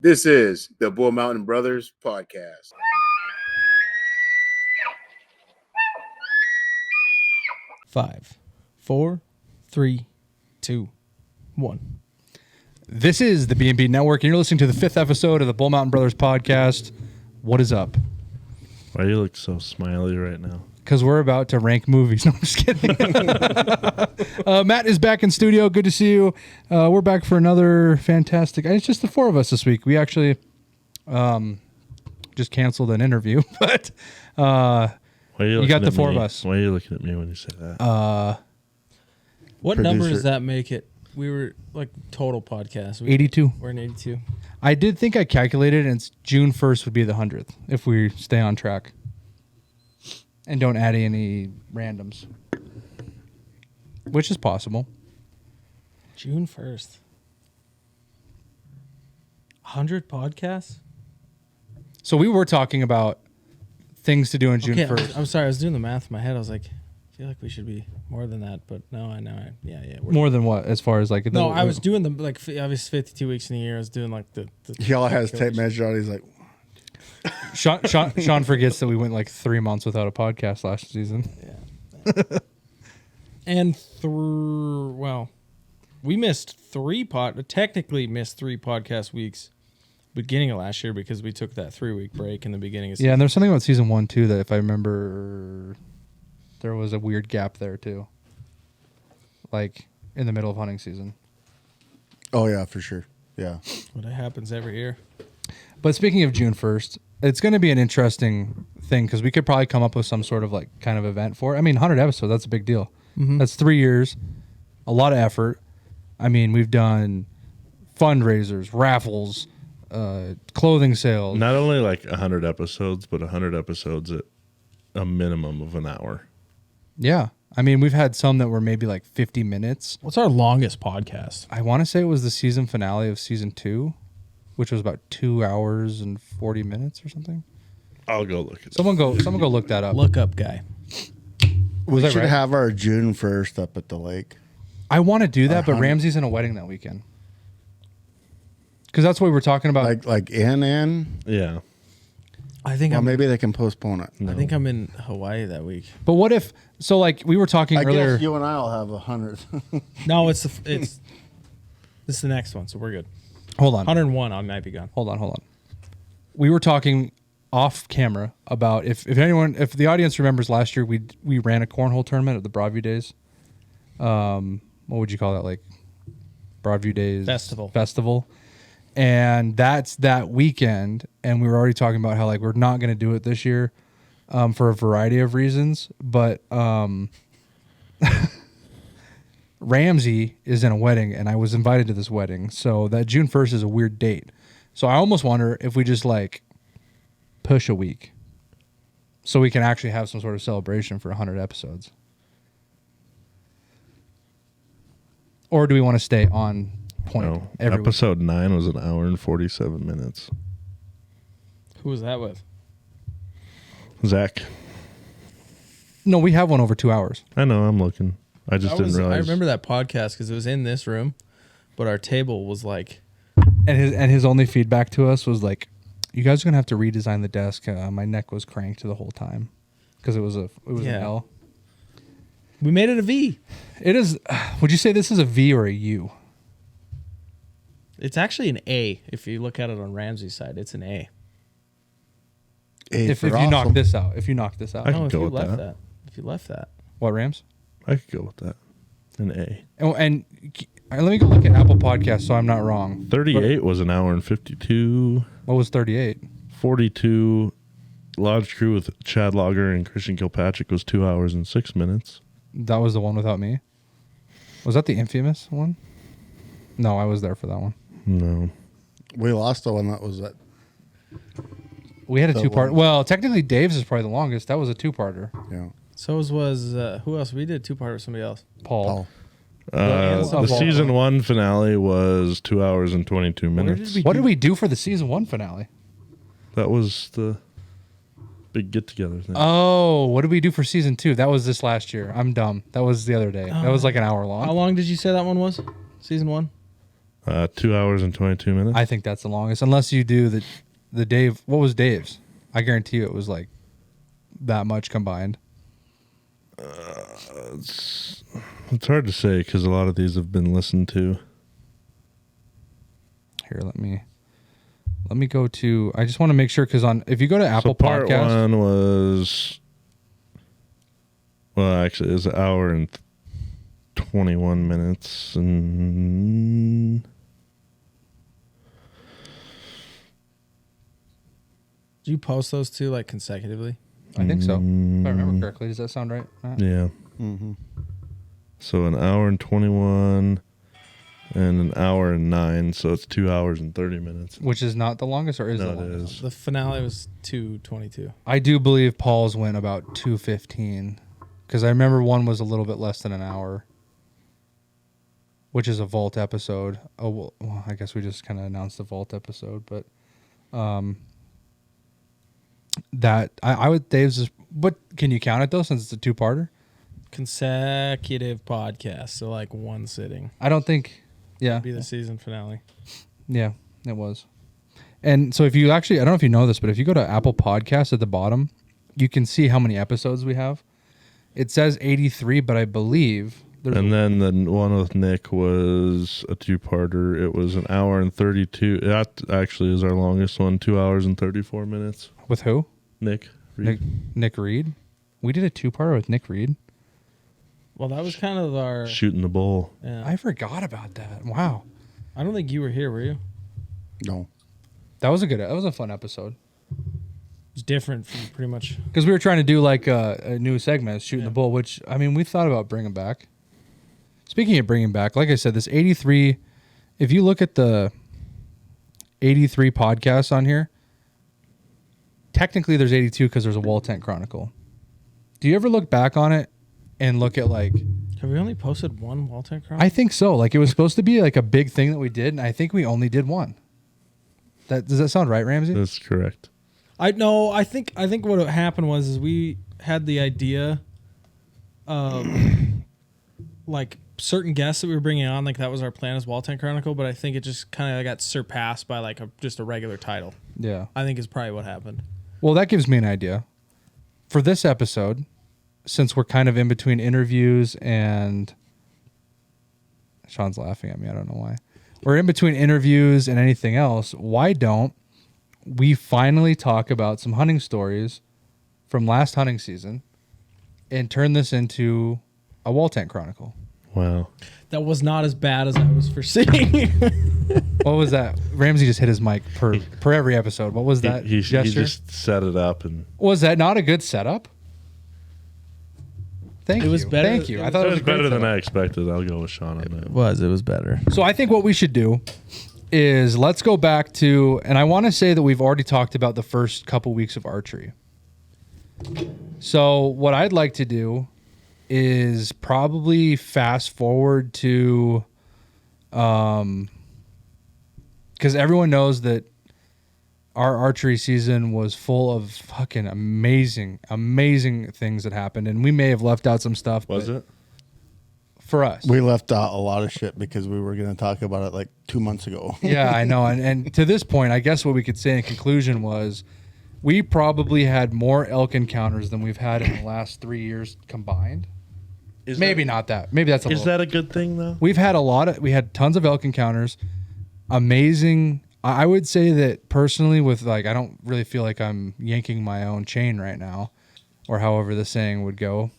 This is the Bull Mountain Brothers podcast. Five, 4, 3, 2, 1. This is the B&B Network, and you're listening to the 5th episode of the Bull Mountain Brothers podcast. What is up? Why do you look so smiley right now? Because we're about to rank movies. No, I'm just kidding. Matt is back in studio. Good to see you. We're back for another fantastic... It's just the four of us this week. We actually just canceled an interview, but you got the four of us. Why are you looking at me when you say that? What Producer. number does that make it? We were like total podcast. 82. We're in 82. I did think I calculated, and it's June 1st would be the 100th if we stay on track. And don't add any randoms. Which is possible. June 1st. 100 podcasts? So we were talking about things to do on June 1st. I'm sorry. I was doing the math in my head. I was like, I feel like we should be more than that. But no, I know. Yeah. More than what? As far as like... No, I was doing the, like, obviously 52 weeks in a year. I was doing like the He all has tape measure on. He's like, Sean forgets that we went like 3 months without a podcast last season. Yeah. And we missed technically missed 3 podcast weeks beginning of last year because we took that 3-week break in the beginning of season. Yeah, and there's something about season 1 too that if I remember, there was a weird gap there too. Like in the middle of hunting season. oh yeah, for sure. Yeah. But it happens every year. But speaking of June 1st, it's going to be an interesting thing because we could probably come up with some sort of like kind of event for it. I mean, 100 episodes, that's a big deal. Mm-hmm. That's 3 years, a lot of effort. I mean, we've done fundraisers, raffles, clothing sales. Not only like 100 episodes, but 100 episodes at a minimum of an hour. Yeah. I mean, we've had some that were maybe like 50 minutes. What's our longest podcast? I want to say it was the season finale of season 2, which was about 2 hours and 40 minutes or something. I'll go look at it. Someone go look that up. Look up guy. We that should right? have our June 1st up at the lake. I want to do that, but 100. Ramsey's in a wedding that weekend. Because that's what we were talking about. Like in. Yeah. I think Well, maybe they can postpone it. I think I'm in Hawaii that week. But what if, so like we were talking I earlier. guess you and I will have 100. No, it's this is the next one, so we're good. Hold on. 101, I might be gone. Hold on. We were talking off camera about if the audience remembers last year, we ran a cornhole tournament at the Broadview Days. What would you call that? Like Broadview Days Festival. And that's that weekend. And we were already talking about how like we're not going to do it this year for a variety of reasons. But Ramsey is in a wedding, and I was invited to this wedding. So that June 1st is a weird date. So I almost wonder if we just like push a week so we can actually have some sort of celebration for 100 episodes. Or do we want to stay on point No. every week? Episode 9 was an hour and 47 minutes. Who was that with? Zach. No, we have one over 2 hours. I know, I'm looking. I just didn't realize. I remember that podcast because it was in this room, but our table was like... And his only feedback to us was like, you guys are going to have to redesign the desk. My neck was cranked the whole time because it was an L. We made it a V. It is. Would you say this is a V or a U? It's actually an A. If you look at it on Ramsey's side, it's an A. If you knock this out. If you knock this out. I No, could if go you with left that. that. If you left that. What, Rams? I could go with that. An A. And let me go look at Apple Podcasts so I'm not wrong. 38 was an hour and 52. What was 38? 42. Lodge Crew with Chad Logger and Christian Kilpatrick was 2 hours and 6 minutes. That was the one without me. Was that the infamous one? No, I was there for that one. No. We lost the one that was that. We had a The two-part. one- Well, technically Dave's is probably the longest. That was a two-parter. Yeah. So was who else? We did 2-part with somebody else. Paul. The season 1 finale was 2 hours and 22 minutes. What did we do for the season 1 finale? That was the big get-together thing. Oh, what did we do for season 2? That was this last year. I'm dumb. That was the other day. That was like an hour long. How long did you say that one was? Season 1? 2 hours and 22 minutes. I think that's the longest, unless you do the Dave. What was Dave's? I guarantee you it was like that much combined. It's hard to say because a lot of these have been listened to. Here, let me go to. I just want to make sure because if you go to Apple So part Podcast, one was, well, actually, it was an hour and 21 minutes, and Do you post those two like consecutively? I think so. If I remember correctly, does that sound right, Matt? yeah. Mm-hmm. So an hour and 21 and an hour and 9, so it's 2 hours and 30 minutes. Which is not the longest, or is No, the it longest? is. The finale was 2:22. I do believe Paul's went about 2:15 because I remember one was a little bit less than an hour, which is a Vault episode. Oh, well, I guess we just kind of announced the Vault episode, but that I would Dave's is. But can you count it though, since it's a two-parter? Consecutive podcasts, so like one sitting. I don't think. Yeah, Be the season finale. yeah, it was. And so if you actually, I don't know if you know this, but if you go to Apple Podcasts at the bottom, you can see how many episodes we have. It says 83, but I believe there's And then the one with Nick was a two-parter. It was an hour and 32. That actually is our longest one, 2 hours and 34 minutes. with who? Nick Reed. Nick Reed. We did a two-parter with Nick Reed. Well, that was kind of our. Shooting the bull. Yeah. I forgot about that. Wow, I don't think you were here, were you? No. that was a fun episode It's different from pretty much. because we were trying to do like a new segment, shooting Yeah. the bull, which I mean we thought about bringing back. Speaking of bringing back, like I said, this 83. If you look at the 83 podcasts on here, technically there's 82 because there's a Wall Tent Chronicle. Do you ever look back on it and look at like? Have we only posted one Walton Chronicle? I think so. Like it was supposed to be like a big thing that we did, and I think we only did one. Does that sound right, Ramsey? That's correct. I think what happened was we had the idea of like certain guests that we were bringing on, like that was our plan as Walton Chronicle, but I think it just kind of got surpassed by like just a regular title. Yeah. I think is probably what happened. Well, that gives me an idea. For this episode, since we're kind of in between interviews and Sean's laughing at me, I don't know why. We're in between interviews and anything else. Why don't we finally talk about some hunting stories from last hunting season and turn this into a Wall Tent Chronicle? Wow. That was not as bad as I was foreseeing. What was that? Ramsey just hit his mic per every episode. What was that He gesture? just set it up and Was that not a good setup? Thank you. It was better- Thank you. I it thought it it was was a great better than setup. I expected. I'll go with Sean on that. It was better. So I think what we should do is let's go back to, and I want to say that we've already talked about the first couple weeks of archery. So what I'd like to do is probably fast forward to, because everyone knows that our archery season was full of fucking amazing things that happened, and we may have left out some stuff. Was but it? for us? We left out a lot of shit because we were going to talk about it like 2 months ago. Yeah, I know. And to this point, I guess what we could say in conclusion was we probably had more elk encounters than we've had in the last 3 years combined. Maybe not that. Maybe that's a Is little. that a good thing though? We had tons of elk encounters. Amazing. I would say that personally with like, I don't really feel like I'm yanking my own chain right now, or however the saying would go,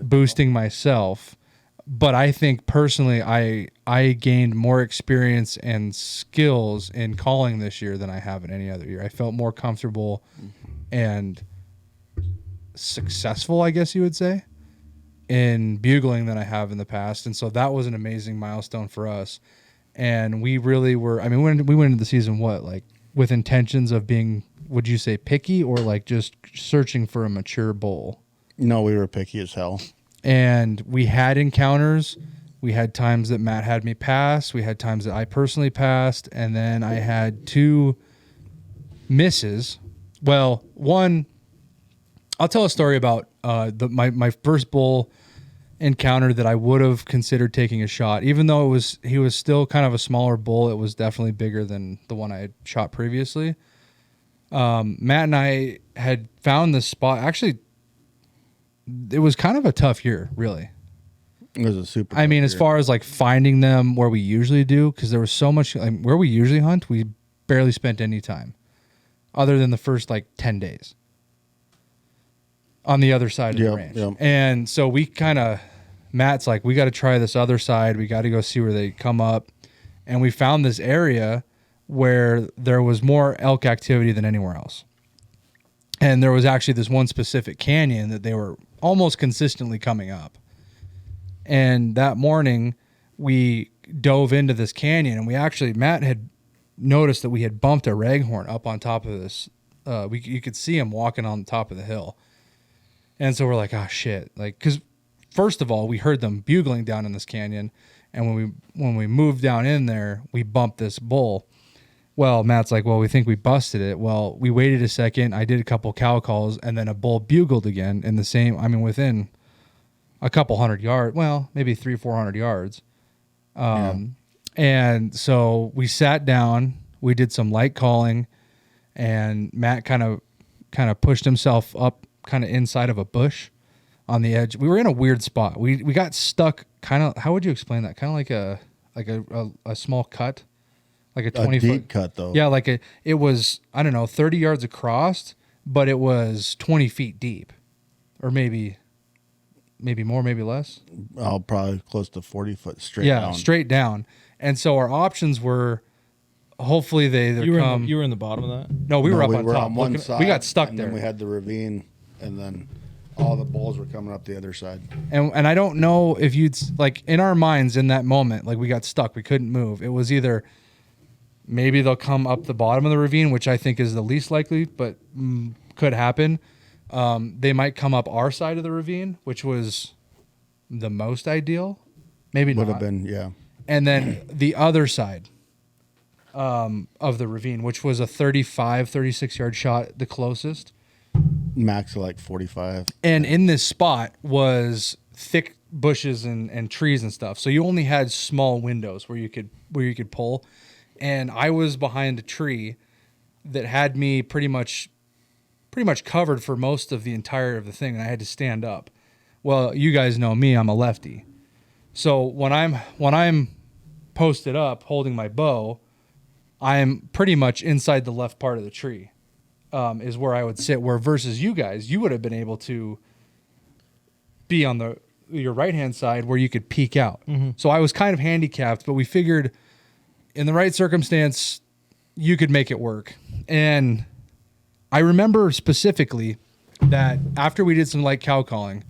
boosting myself. But I think personally, I gained more experience and skills in calling this year than I have in any other year. I felt more comfortable and successful, I guess you would say, in bugling than I have in the past. And so that was an amazing milestone for us. And we really were, I mean, we went into the season, like with intentions of being, would you say picky or like just searching for a mature bull? No, we were picky as hell. And we had encounters. We had times that Matt had me pass. We had times that I personally passed. And then I had 2 misses. Well, one, I'll tell a story about my first bull encounter that I would have considered taking a shot, even though he was still kind of a smaller bull. It was definitely bigger than the one I had shot previously. Matt and I had found this spot. Actually, it was kind of a tough year, really. It was a super. I mean, tough as year. far as like finding them where we usually do, because there was so much, like, where we usually hunt, we barely spent any time other than the first like 10 days on the other side of the ranch. Yep. And so we kind of, Matt's like, we got to try this other side. We got to go see where they come up. And we found this area where there was more elk activity than anywhere else. And there was actually this one specific canyon that they were almost consistently coming up. And that morning we dove into this canyon, and we actually, Matt had noticed that we had bumped a raghorn up on top of this. You could see him walking on top of the hill. And so we're like, oh shit. Like, cause first of all, we heard them bugling down in this canyon. And when we moved down in there, we bumped this bull. Well, Matt's like, well, we think we busted it. Well, we waited a second. I did a couple cow calls, and then a bull bugled again in the same, I mean, within a couple 100 yards, well, maybe 300-400 yards. And so we sat down, we did some light calling, and Matt kind of pushed himself up kind of inside of a bush on the edge. We were in a weird spot. We got stuck kind of, how would you explain that? Kind of like a small cut, like a 20 deep foot cut though. Yeah, like it was, I don't know, 30 yards across, but it was 20 feet deep, or maybe more, maybe less. Oh, probably close to 40 foot straight down. Straight down. And so our options were, hopefully they either You come. were in the bottom of that. No, we were up we on were top. on one looking- side. we got stuck and there. Then we had the ravine, and then all the bulls were coming up the other side. And I don't know if you'd, like, in our minds in that moment, like, we got stuck, we couldn't move. It was either maybe they'll come up the bottom of the ravine, which I think is the least likely, but could happen. They might come up our side of the ravine, which was the most ideal. Maybe Would not. have been, yeah. And then the other side of the ravine, which was a 36 yard shot, the closest. Max of like 45. And in this spot was thick bushes and trees and stuff. So you only had small windows where you could pull. And I was behind a tree that had me pretty much covered for most of the entire of the thing, and I had to stand up. Well, you guys know me, I'm a lefty. So when I'm posted up holding my bow, I'm pretty much inside the left part of the tree. Is where I would sit, where versus you guys, you would have been able to be on your right-hand side where you could peek out. Mm-hmm. So I was kind of handicapped, but we figured in the right circumstance, you could make it work. And I remember specifically that after we did some light cow calling,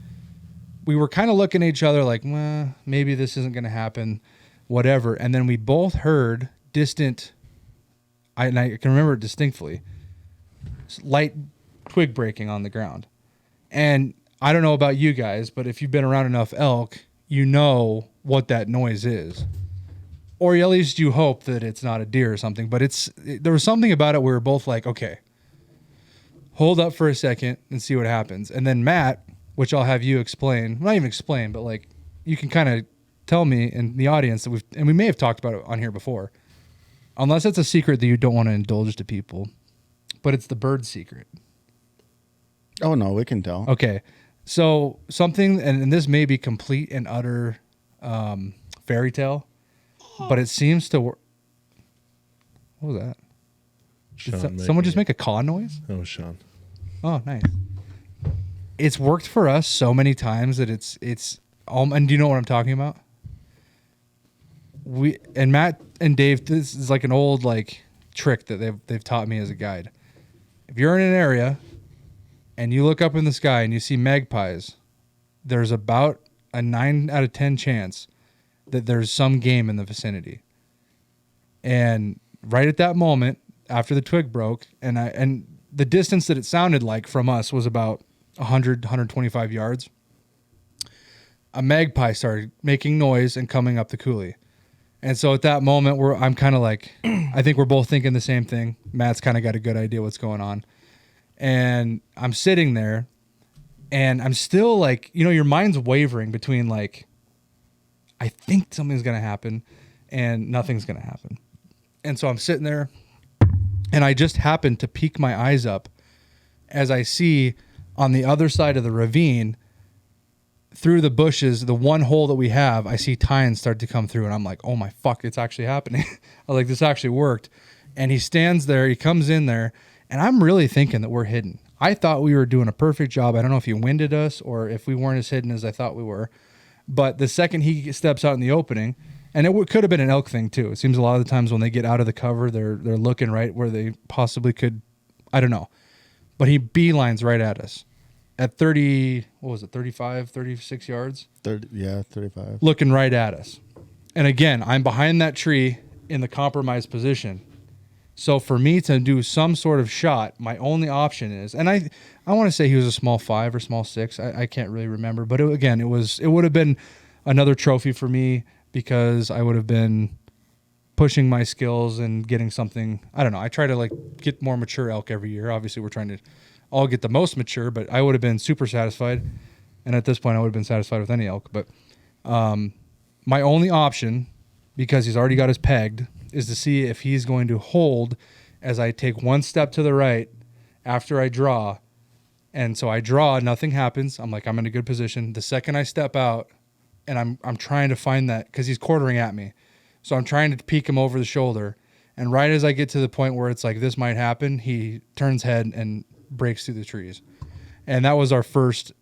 we were kind of looking at each other like, well, maybe this isn't going to happen, whatever. And then we both heard distant, and I can remember it distinctly, light twig breaking on the ground. And I don't know about you guys, but if you've been around enough elk, you know what that noise is. Or at least you hope that it's not a deer or something. But there was something about it where we were both like, okay, hold up for a second and see what happens. And then Matt, which I'll have you explain, not even explain, but like you can kind of tell me and the audience that we may have talked about it on here before, unless it's a secret that you don't want to indulge to people. But it's the bird secret. Oh, no, we can tell. Okay. So something, and this may be complete and utter fairy tale, but it seems to work. What was that? Did someone just make a caw noise? That was Sean. Oh, nice. It's worked for us so many times that it's and do you know what I'm talking about? And Matt and Dave, this is like an old like trick that they've taught me as a guide. If you're in an area and you look up in the sky and you see magpies, there's about a 9 out of 10 chance that there's some game in the vicinity. And right at that moment, after the twig broke, and the distance that it sounded like from us was about 125 yards, a magpie started making noise and coming up the coulee. And so at that moment, I'm kind of like, I think we're both thinking the same thing. Matt's kind of got a good idea what's going on. And I'm sitting there, And I'm still like, your mind's wavering between like, I think something's going to happen and nothing's going to happen. And so I'm sitting there and I just happen to peek my eyes up as I see on the other side of the ravine through the bushes, the one hole that we have, I see tines start to come through and I'm like, oh my fuck, it's actually happening. I was like, this actually worked. And he stands there, he comes in there, and I'm really thinking that we're hidden. I thought we were doing a perfect job. I don't know if he winded us or if we weren't as hidden as I thought we were. But the second he steps out in the opening, and it could have been an elk thing too. It seems a lot of the times when they get out of the cover, they're looking right where they possibly could, I don't know. But he beelines right at us at 35, 36 yards? 35. Looking right at us. And again, I'm behind that tree in the compromised position. So for me to do some sort of shot, my only option is, and I want to say he was a small 5 or small 6. I can't really remember. But it would have been another trophy for me because I would have been pushing my skills and getting something. I don't know. I try to like get more mature elk every year. Obviously, we're trying to all get the most mature, but I would have been super satisfied. And at this point, I would have been satisfied with any elk. But my only option, because he's already got us pegged, is to see if he's going to hold as I take one step to the right after I draw. And so I draw, nothing happens. I'm like, I'm in a good position. The second I step out, and I'm trying to find that, because he's quartering at me. So I'm trying to peek him over the shoulder. And right as I get to the point where it's like, this might happen, he turns head and breaks through the trees. And that was our first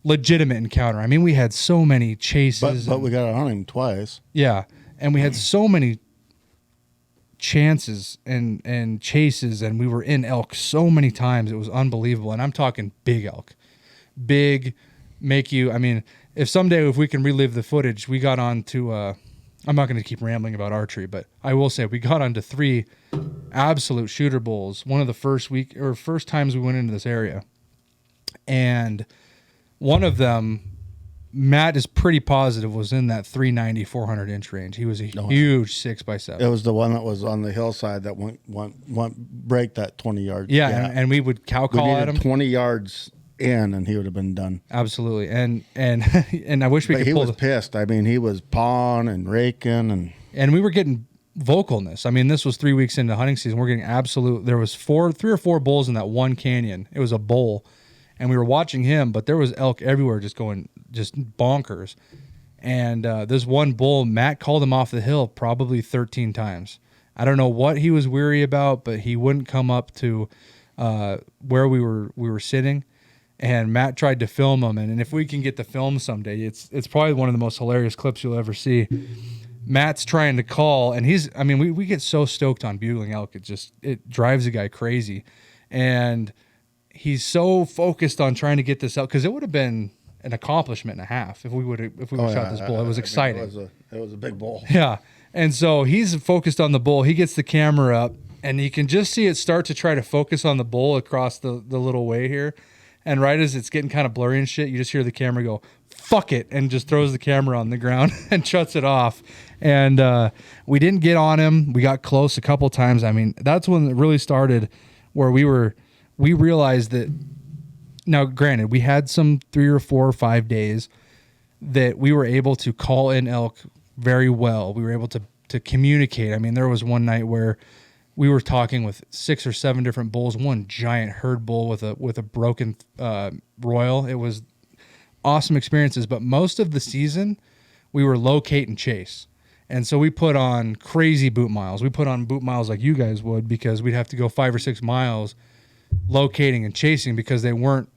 legitimate encounter. I mean, we had so many chases. But we got on him twice. Yeah. And we had so many chances and chases, and we were in elk so many times. It was unbelievable. And I'm talking big elk. Big, if someday if we can relive the footage, we got on to, I'm not going to keep rambling about archery, but I will say we got onto 3 absolute shooter bulls. One of the first times we went into this area. And one of them, Matt is pretty positive, was in that 390, 400 inch range. He was a huge 6x7. It was the one that was on the hillside that went break that 20 yards. Yeah. And we would cow call at him 20 yards in, and he would have been done. Absolutely. And I wish we could he pull was pissed. I mean, he was pawing and raking and we were getting vocalness. I mean, this was 3 weeks into hunting season. We're getting there was 3 or 4 bulls in that one canyon. It was a bull, and we were watching him, but there was elk everywhere just bonkers. And this one bull, Matt called him off the hill probably 13 times. I don't know what he was weary about, but he wouldn't come up to where we were sitting. And Matt tried to film him, and if we can get the film someday, it's probably one of the most hilarious clips you'll ever see. Matt's trying to call, and we get so stoked on bugling elk, it drives a guy crazy. And he's so focused on trying to get this out, because it would have been an accomplishment and a half if we would have shot this bull. It was exciting. It was a big bull. Yeah. And so he's focused on the bull. He gets the camera up, and you can just see it start to try to focus on the bull across the little way here. And right as it's getting kind of blurry and shit, you just hear the camera go, fuck it, and just throws the camera on the ground and shuts it off. And we didn't get on him. We got close a couple times. I mean, that's when it really started, where we realized that, now granted, we had some 3 or 4 or 5 days that we were able to call in elk very well. We were able to communicate. I mean, there was one night where we were talking with 6 or 7 different bulls, one giant herd bull with a broken royal. It was awesome experiences, but most of the season we were locate and chase. And so we put on crazy boot miles. We put on boot miles like you guys would, because we'd have to go 5 or 6 miles locating and chasing, because they weren't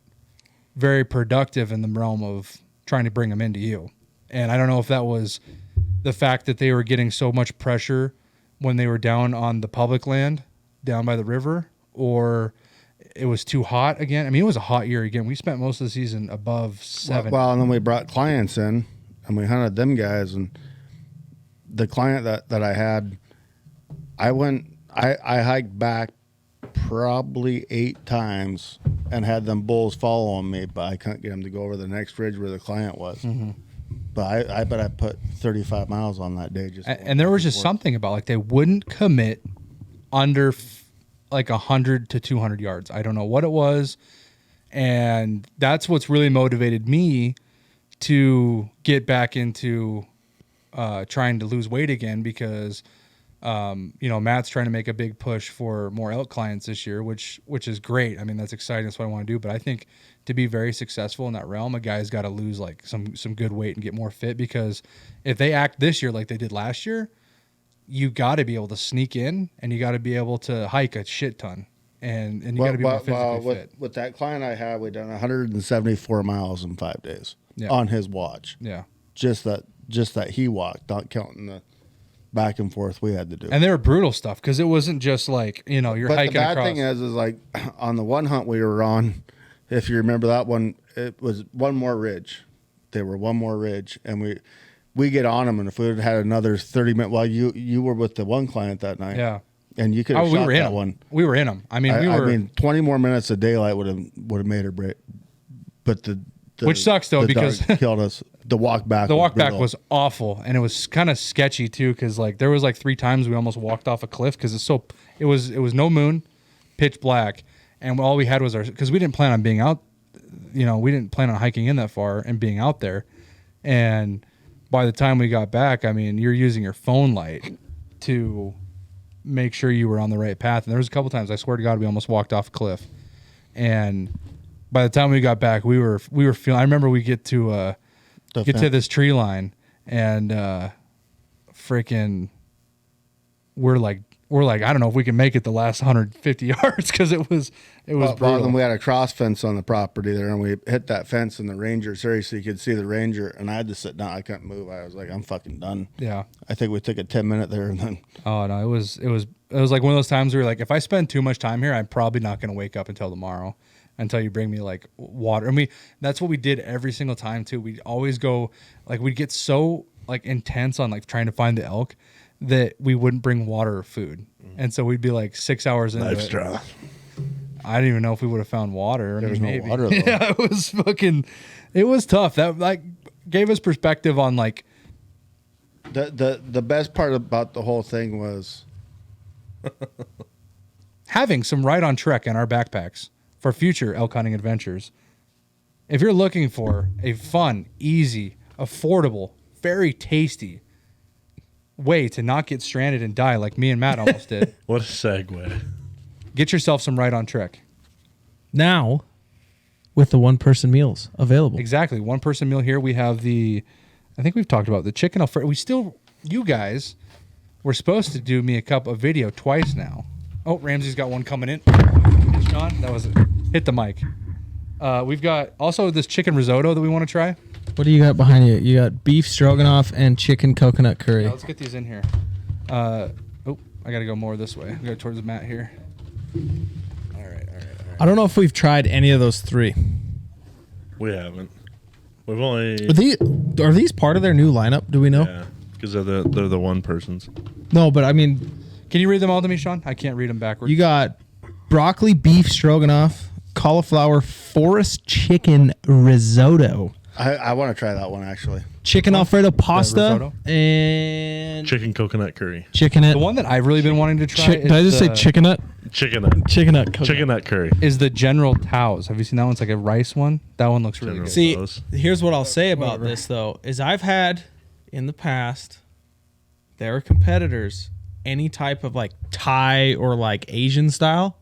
very productive in the realm of trying to bring them into you. And I don't know if that was the fact that they were getting so much pressure when they were down on the public land down by the river, or it was too hot again. I mean, it was a hot year again. We spent most of the season above 7. Well, and then we brought clients in, and we hunted them guys. And the client that I had, I hiked back probably 8 times and had them bulls following me, but I couldn't get them to go over the next ridge where the client was. Mm-hmm. But I bet I put 35 miles on that day. And there was just something about, like, they wouldn't commit under like 100 to 200 yards. I don't know what it was. And that's what's really motivated me to get back into trying to lose weight again, because Matt's trying to make a big push for more elk clients this year, which is great. I mean, that's exciting. That's what I want to do. But I think to be very successful in that realm, a guy's got to lose like some good weight and get more fit, because if they act this year like they did last year, you got to be able to sneak in, and you got to be able to hike a shit ton, and you got to be more physically fit. With that client I had, we done 174 miles in 5 days on his watch. Yeah. Just that he walked, not counting the back and forth we had to do. And they were brutal stuff, because it wasn't just like, you're but hiking the bad across. thing is like on the one hunt we were on, if you remember that one, it was one more ridge. They were one more ridge, and we get on them, and if we had had another 30 minutes, well, you were with the one client that night. Yeah. And you could have shot that one. We were in them. I mean, 20 more minutes of daylight would have made or break. But the which sucks though, the because dark killed us. The walk back. The walk back brutal. was awful, and it was kind of sketchy too, because like there was like 3 times we almost walked off a cliff, because it was no moon, pitch black, and all we had was because we didn't plan on being out, we didn't plan on hiking in that far and being out there, and by the time we got back, I mean, you're using your phone light to make sure you were on the right path, and there was a couple times, I swear to God, we almost walked off a cliff, and by the time we got back, we were feeling. I remember we get to this tree line, and freaking we're like I don't know if we can make it the last 150 yards, because it was brutal. And we had a cross fence on the property there, and we hit that fence, and the ranger, seriously, you could see the ranger, and I had to sit down. I couldn't move. I was like, I'm fucking done. Yeah. I think we took a 10-minute there, and then. Oh no, it was like one of those times where you're like, if I spend too much time here, I'm probably not going to wake up until tomorrow, until you bring me like water. And that's what we did every single time too. We'd always go, like, we'd get so like intense on like trying to find the elk that we wouldn't bring water or food. And so we'd be like 6 hours into Life it. straw. I didn't even know if we would have found water. There was no maybe. water, though. Yeah, it was tough. That like gave us perspective on like The best part about the whole thing was having some Right on Trek in our backpacks for future elk hunting adventures. If you're looking for a fun, easy, affordable, very tasty way to not get stranded and die like me and Matt almost did, What a segue. get yourself some Right on Trek. Now, with the one-person meals available. Exactly. 1-person meal here. We have I think we've talked about the chicken Alfredo. You guys were supposed to do me a video twice now. Oh, Ramsey's got one coming in. Sean, that was it. Hit the mic. We've got also this chicken risotto that we want to try. What do you got behind you? You got beef stroganoff and chicken coconut curry. Yeah, let's get these in here. I got to go more this way. Go towards the mat here. All right. I don't know if we've tried any of those 3. We haven't. We've only. Are these part of their new lineup? Do we know? Yeah, because they're the one persons. No, but I mean, Can you read them all to me, Sean? I can't read them backwards. you got broccoli beef stroganoff, cauliflower forest chicken risotto, I want to try that one actually. chicken Alfredo pasta, risotto? and Chicken coconut curry. chickenette. the one that I've really been wanting to try. Did I just say chickenette? Chickenette. Coconut. Chicken nut curry. Is the General Tao's. Have you seen that one? It's like a rice one. That one looks really General good. See, Those. here's what I'll say about this though: is I've had in the past, there are competitors, any type of like Thai or like Asian style,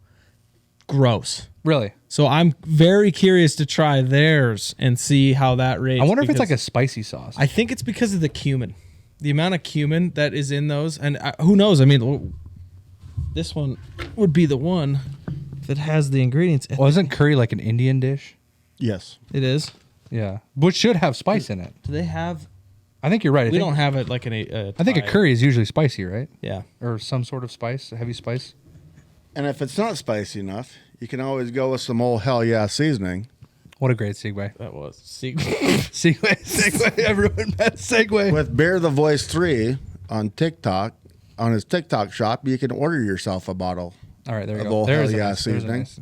gross. Really? So I'm very curious to try theirs and see how that rates. I wonder if it's because like a spicy sauce. I think it's because of the cumin, the amount of cumin that is in those, and who knows? I mean, this one would be the one that has the ingredients. Wasn't curry like an Indian dish? Yes. It is. Yeah, which should have spice in it. Do they have? I think you're right. We don't have it like an. I think a Thai. curry is usually spicy, right? Yeah. Or some sort of spice, a heavy spice. And if it's not spicy enough, you can always go with some old hell yeah seasoning. What a great segue. That was. Segue. Everyone met segue. With Bear the Voice 3 on TikTok, on his TikTok shop, you can order yourself a bottle. All right, there you Of go. old There's hell a yeah nice- there's a seasoning. nice-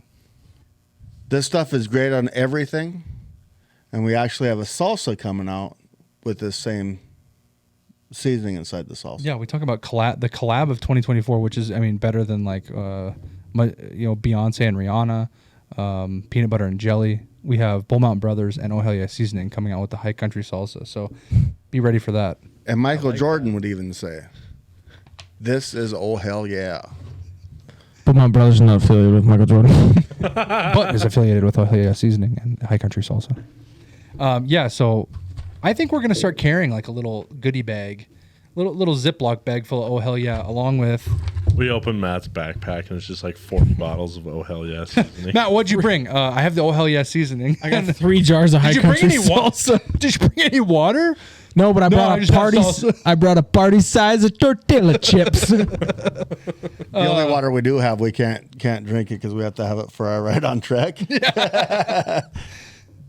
This stuff is great on everything. And we actually have a salsa coming out with this same seasoning inside the salsa. Yeah, we talk about the collab of 2024, which is, I mean, better than like, Beyonce and Rihanna. peanut butter and jelly. We have Bull Mountain Brothers and Oh Hell Yeah Seasoning coming out with the High Country Salsa. So be ready for that. And Michael Jordan would even say, "This is oh hell yeah." But my brother's not affiliated with Michael Jordan. But is affiliated with Oh Hell Yeah Seasoning and High Country Salsa. Yeah, so I think we're going to start carrying like a little goodie bag, little Ziploc bag full of Oh Hell Yeah, along with... We opened Matt's backpack and it's just like 40 bottles of Oh Hell Yeah seasoning. Matt, what'd you bring? I have the Oh Hell Yeah Seasoning. I got 3 jars of High Did you bring Country any water? salsa. Did you bring any water? No, but I I brought just a have party. salsa. I brought a party size of tortilla chips. The only water we do have, we can't drink it because we have to have it for our ride on trek.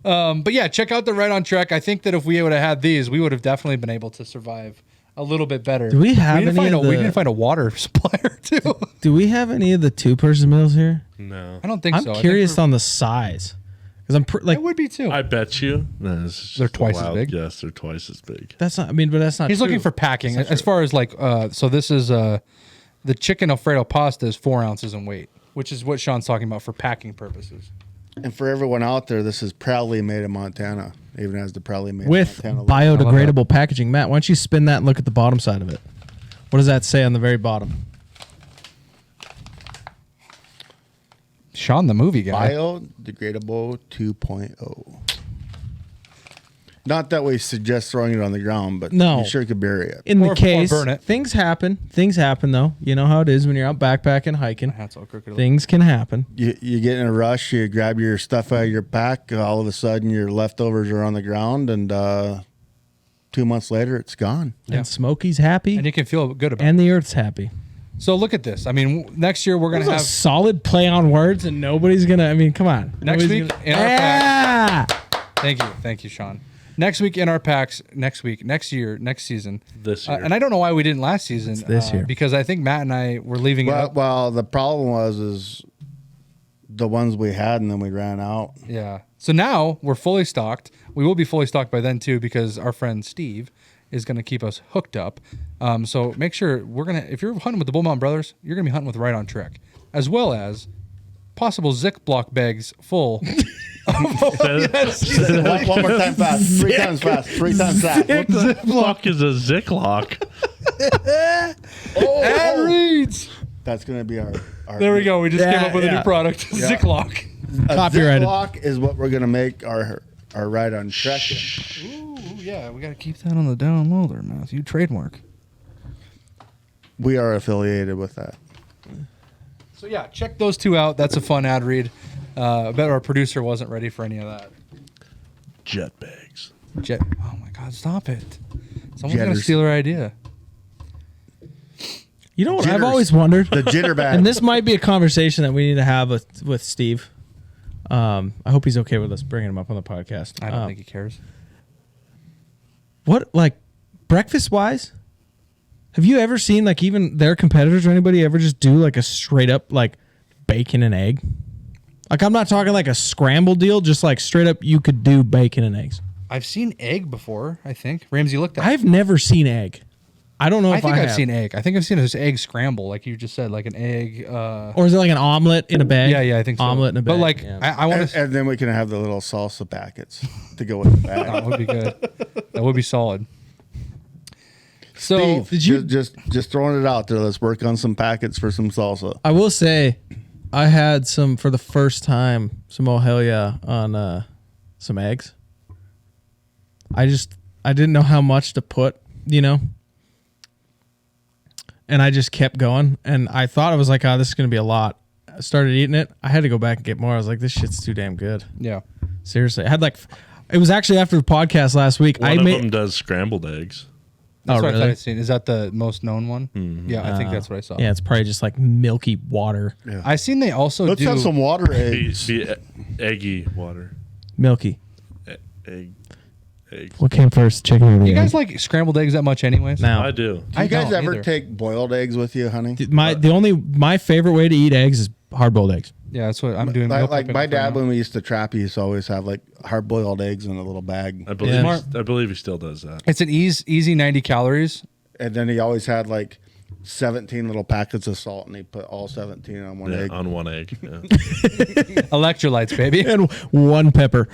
But yeah, check out the Right on Trek. I think that if we would have had these, we would have definitely been able to survive a little bit better. Do we have we didn't any find of we the- didn't find a water supplier too. Do we have any of the 2-person meals here? No. I don't think I'm so. I think curious we're- on the size because I'm like it would be too. I bet you. No, this is just They're a twice as wild big? Yes, they're twice as big. that's not. I mean, but that's not. He's true. looking for packing. As far as like, so this is the chicken Alfredo pasta is 4 ounces in weight, which is what Sean's talking about for packing purposes. And for everyone out there, this is proudly made in Montana. Even has the proudly made with in Montana logo. biodegradable packaging. Matt, why don't you spin that and look at the bottom side of it? What does that say on the very bottom? Sean, the movie guy. Biodegradable 2.0. Not that we suggest throwing it on the ground, but No. you sure could bury it. In Or- the or case, burn it. things happen. Things happen, though. You know how it is when you're out backpacking, hiking. Hat's all crooked. Things can happen. You get in a rush, you grab your stuff out of your pack, all of a sudden your leftovers are on the ground, and 2 months later it's gone. Yeah. And Smokey's happy, And you can feel good about it. and the Earth's happy. So look at this. I mean, next year we're That going was to a have... solid play on words, and nobody's gonna. I mean, come on. Next Nobody's week gonna- in our pack. Yeah! Thank you, Sean. Next week in our packs, next year, next season. This year. And I don't know why we didn't last season. this year. Because I think Matt and I were leaving it Well, up. well, the problem was the ones we had, and then we ran out. Yeah. So now we're fully stocked. We will be fully stocked by then too, because our friend Steve is going to keep us hooked up. So make sure if you're hunting with the Bull Mountain Brothers, you're going to be hunting with Right on Trek, as well as possible Ziploc bags full. One more time fast. 3 times fast. 3 times fast. What the fuck is a Ziploc? And reads. That's going to be our There we go. We just came Yeah, up with a yeah. new product, Ziploc. A Copyrighted. Ziploc is what we're going to make our ride on trek in. Ooh, yeah, we got to keep that on the down low there, Matthew. Trademark. We are affiliated with that. So yeah, check those 2 out. That's a fun ad read. I bet our producer wasn't ready for any of that. Jet bags. Oh my God, stop it. Someone's going to Jetters. steal our idea. You know what I've Jitters. always wondered, The jitterbag. and this might be a conversation that we need to have with Steve. I hope he's okay with us bringing him up on the podcast. I don't think he cares. What, like, breakfast wise, have you ever seen, like, even their competitors or anybody ever just do, like, a straight up, like, bacon and egg? Like, I'm not talking like a scramble deal, just like straight up you could do bacon and eggs. I've seen egg before, I think. Ramsey looked at it. I've never seen egg. I don't know I if think I I've have. seen egg. I think I've seen this egg scramble, like you just said, like an egg. Or is it like an omelet in a bag? Yeah, I think so. Omelet in a bag. But like, yeah. I want and, to. and then we can have the little salsa packets to go with the bag. That would be good. That would be solid. So Steve, did you- just throwing it out there? Let's work on some packets for some salsa. I will say, I had some for the first time. Some oh hell yeah on some eggs. I didn't know how much to put, you know. And I just kept going, and I thought I was like, "Oh, this is gonna be a lot." I started eating it. I had to go back and get more. I was like, "This shit's too damn good." yeah, Seriously, I had like, it was actually after the podcast last week. One I of made. them does scrambled eggs. that's Oh, what I thought really? I'd seen. Is that the most known one? Yeah, I think that's what I saw. Yeah, it's probably just like milky water, I seen they also Let's do. have some water Be, eggs. be eggy water. milky. Egg. Eggs. What came first, chicken or the you egg? guys like scrambled eggs that much, anyways? Now, I do. Do you guys don't ever either. take boiled eggs with you, honey? my favorite way to eat eggs is hard boiled eggs. Yeah, that's what I'm doing. Like, meal like prepping my right dad, now. when we used to trap, he used to always have like hard boiled eggs in a little bag, I believe. Yeah. I believe he still does that. It's an easy 90 calories. and then he always had like 17 little packets of salt, and he put all 17 on one egg. on one egg. Yeah. Electrolytes, baby. And one pepper.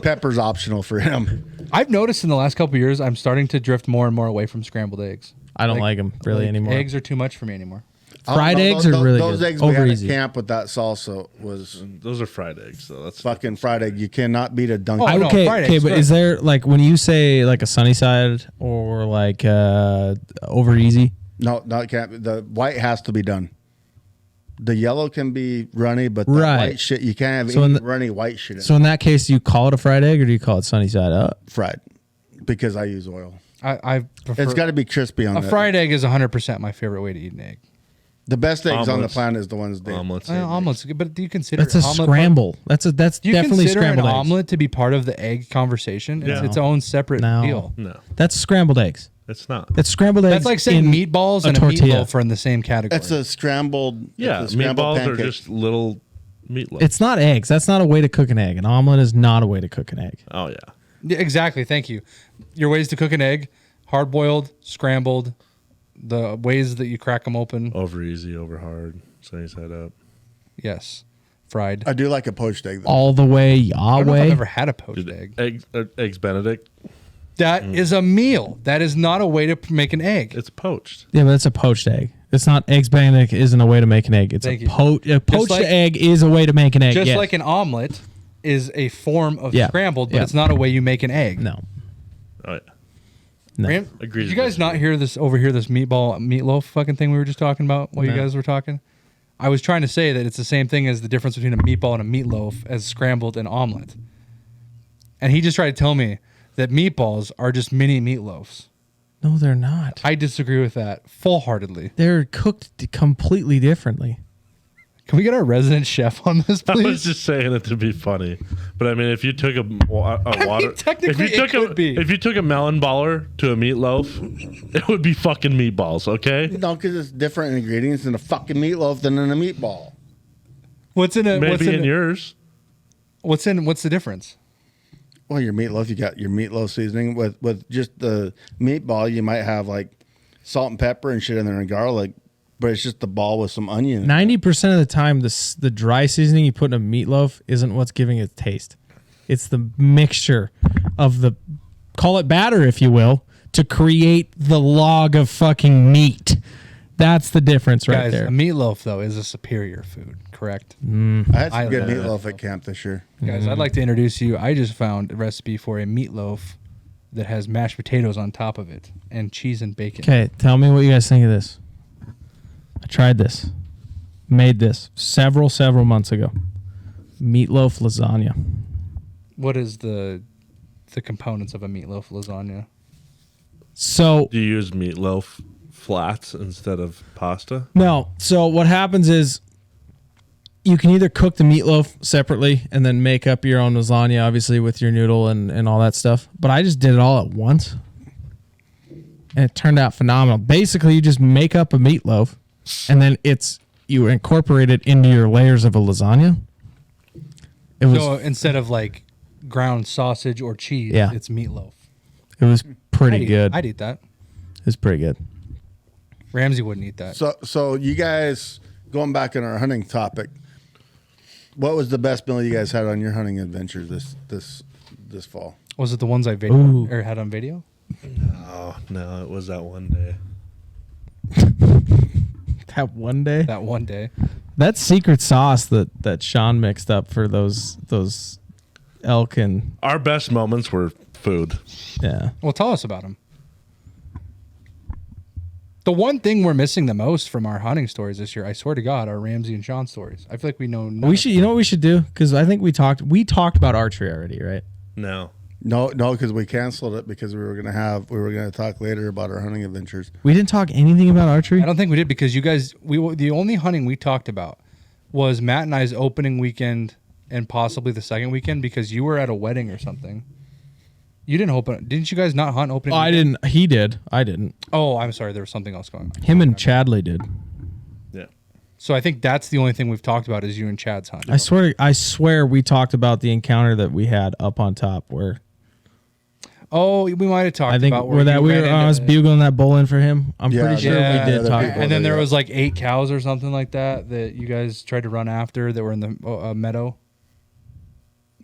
Pepper's optional for him. I've noticed in the last couple of years, I'm starting to drift more and more away from scrambled eggs. I don't like them really anymore. Eggs are too much for me anymore. Fried Oh, no, eggs are really those good. eggs we Over had easy. at camp with that salsa was Those are fried eggs, so that's fucking fried egg. You cannot beat a dunk. Oh, no, Okay, fried okay, eggs, but good. is there like when you say like a sunny side or like over easy? No, it can't. The white has to be done. The yellow can be runny, but the Right. white shit, you can't have So in any the- runny white shit in So in that case, do you call it a fried egg or do you call it sunny side up? fried because I use oil. I prefer It's got to be crispy on a that. fried egg is 100% my favorite way to eat an egg. The best eggs on the Omelets. planet is the ones they omelets. Omelets, but do you consider That's a omelet scramble. That's Do you definitely consider an scrambled eggs. omelet to be part of the egg conversation? It's Yeah. its own separate No. deal. No, That's scrambled eggs. it's not. That's scrambled eggs. That's like saying in meatballs a and a tortilla. meatloaf are in the same category. It's a scrambled. Yeah, it's a scrambled meatballs are pancake. just little meatloaf. It's not eggs. That's not a way to cook an egg. An omelet is not a way to cook an egg. Oh yeah. Yeah, exactly. Thank you. Your ways to cook an egg: hard boiled, scrambled. The ways that you crack them open. Over easy, over hard, sunny side up. Yes, fried. I do like a poached egg though. All the way, I don't know if I've Yahweh. ever had a poached egg. Eggs Benedict. That is a meal. That is not a way to make an egg. It's poached. Yeah, but it's a poached egg. It's not eggs Benedict isn't a way to make an egg. It's Thank a, you. a poached like- egg is a way to make an egg. Just yes. like an omelet is a form of Yeah. scrambled, but Yeah. it's not a way you make an egg. No. Oh yeah. No. Ram, Agreed did you to guys not hear this this meatloaf fucking thing we were just talking about while you No. guys were talking? I was trying to say that it's the same thing as the difference between a meatball and a meatloaf as scrambled and omelet. And he just tried to tell me that meatballs are just mini meatloafs. No, they're not. I disagree with that full-heartedly. They're cooked completely differently. Can we get our resident chef on this, I was please? just saying it to be funny, but I mean, if you took a water, technically if you it took could be. if you took a melon baller to a meatloaf, it would be fucking meatballs. Okay, No, because it's different ingredients in a fucking meatloaf than in a meatball. What's in it? maybe in yours. What's the difference? Well, your meatloaf, you got your meatloaf seasoning with just the meatball. You might have like salt and pepper and shit in there and garlic, but it's just the ball with some onion. 90% of the time, the dry seasoning you put in a meatloaf isn't what's giving it taste. It's the mixture of the, call it batter, if you will, to create the log of fucking meat. That's the difference right Guys, there. a meatloaf though is a superior food, correct? I had some I good love meatloaf at camp this year. Guys, I'd like to introduce you. I just found a recipe for a meatloaf that has mashed potatoes on top of it and cheese and bacon. Okay, tell me what you guys think of this. I tried this. Made this several months ago. Meatloaf lasagna. What is the components of a meatloaf lasagna? So Do you use meatloaf flats instead of pasta? no. So what happens is you can either cook the meatloaf separately and then make up your own lasagna, obviously with your noodle and all that stuff. But I just did it all at once, and it turned out phenomenal. Basically, you just make up a meatloaf, and then you incorporate it into your layers of a lasagna. It was So instead of like ground sausage or cheese, Yeah. it's meatloaf. it was pretty I'd good. I'd eat that. It was pretty good. Ramsey wouldn't eat that. So you guys, going back on our hunting topic, what was the best meal you guys had on your hunting adventures this fall? Was it the ones I Ooh. videoed or had on video? Oh no, it was that one day. That one day, That one day. that secret sauce that Sean mixed up for those elk and Our best moments were food. yeah. Well, tell us about them. The one thing we're missing the most from our hunting stories this year, I swear to God, are Ramsey and Sean stories. I feel like we know. none We of should. You know what we should do? Because I think we talked about archery already, right? No, No, because we canceled it because we were gonna talk later about our hunting adventures. We didn't talk anything about archery. I don't think we did because you guys, the only hunting we talked about was Matt and I's opening weekend and possibly the second weekend because you were at a wedding or something. You didn't open. Didn't you guys not hunt opening? I weekend? didn't. He did. I didn't. Oh, I'm sorry. There was something else going on. Him and Chadley did. yeah. So I think that's the only thing we've talked about is you and Chad's hunt. I swear we talked about the encounter that we had up on top where Oh, we might have talked I think about where that you we ran were. into I was it. bugling that bull in for him. I'm Yeah, pretty sure yeah, we did other talk. people. And then there Yeah. was like 8 cows or something like that you guys tried to run after that were in the meadow.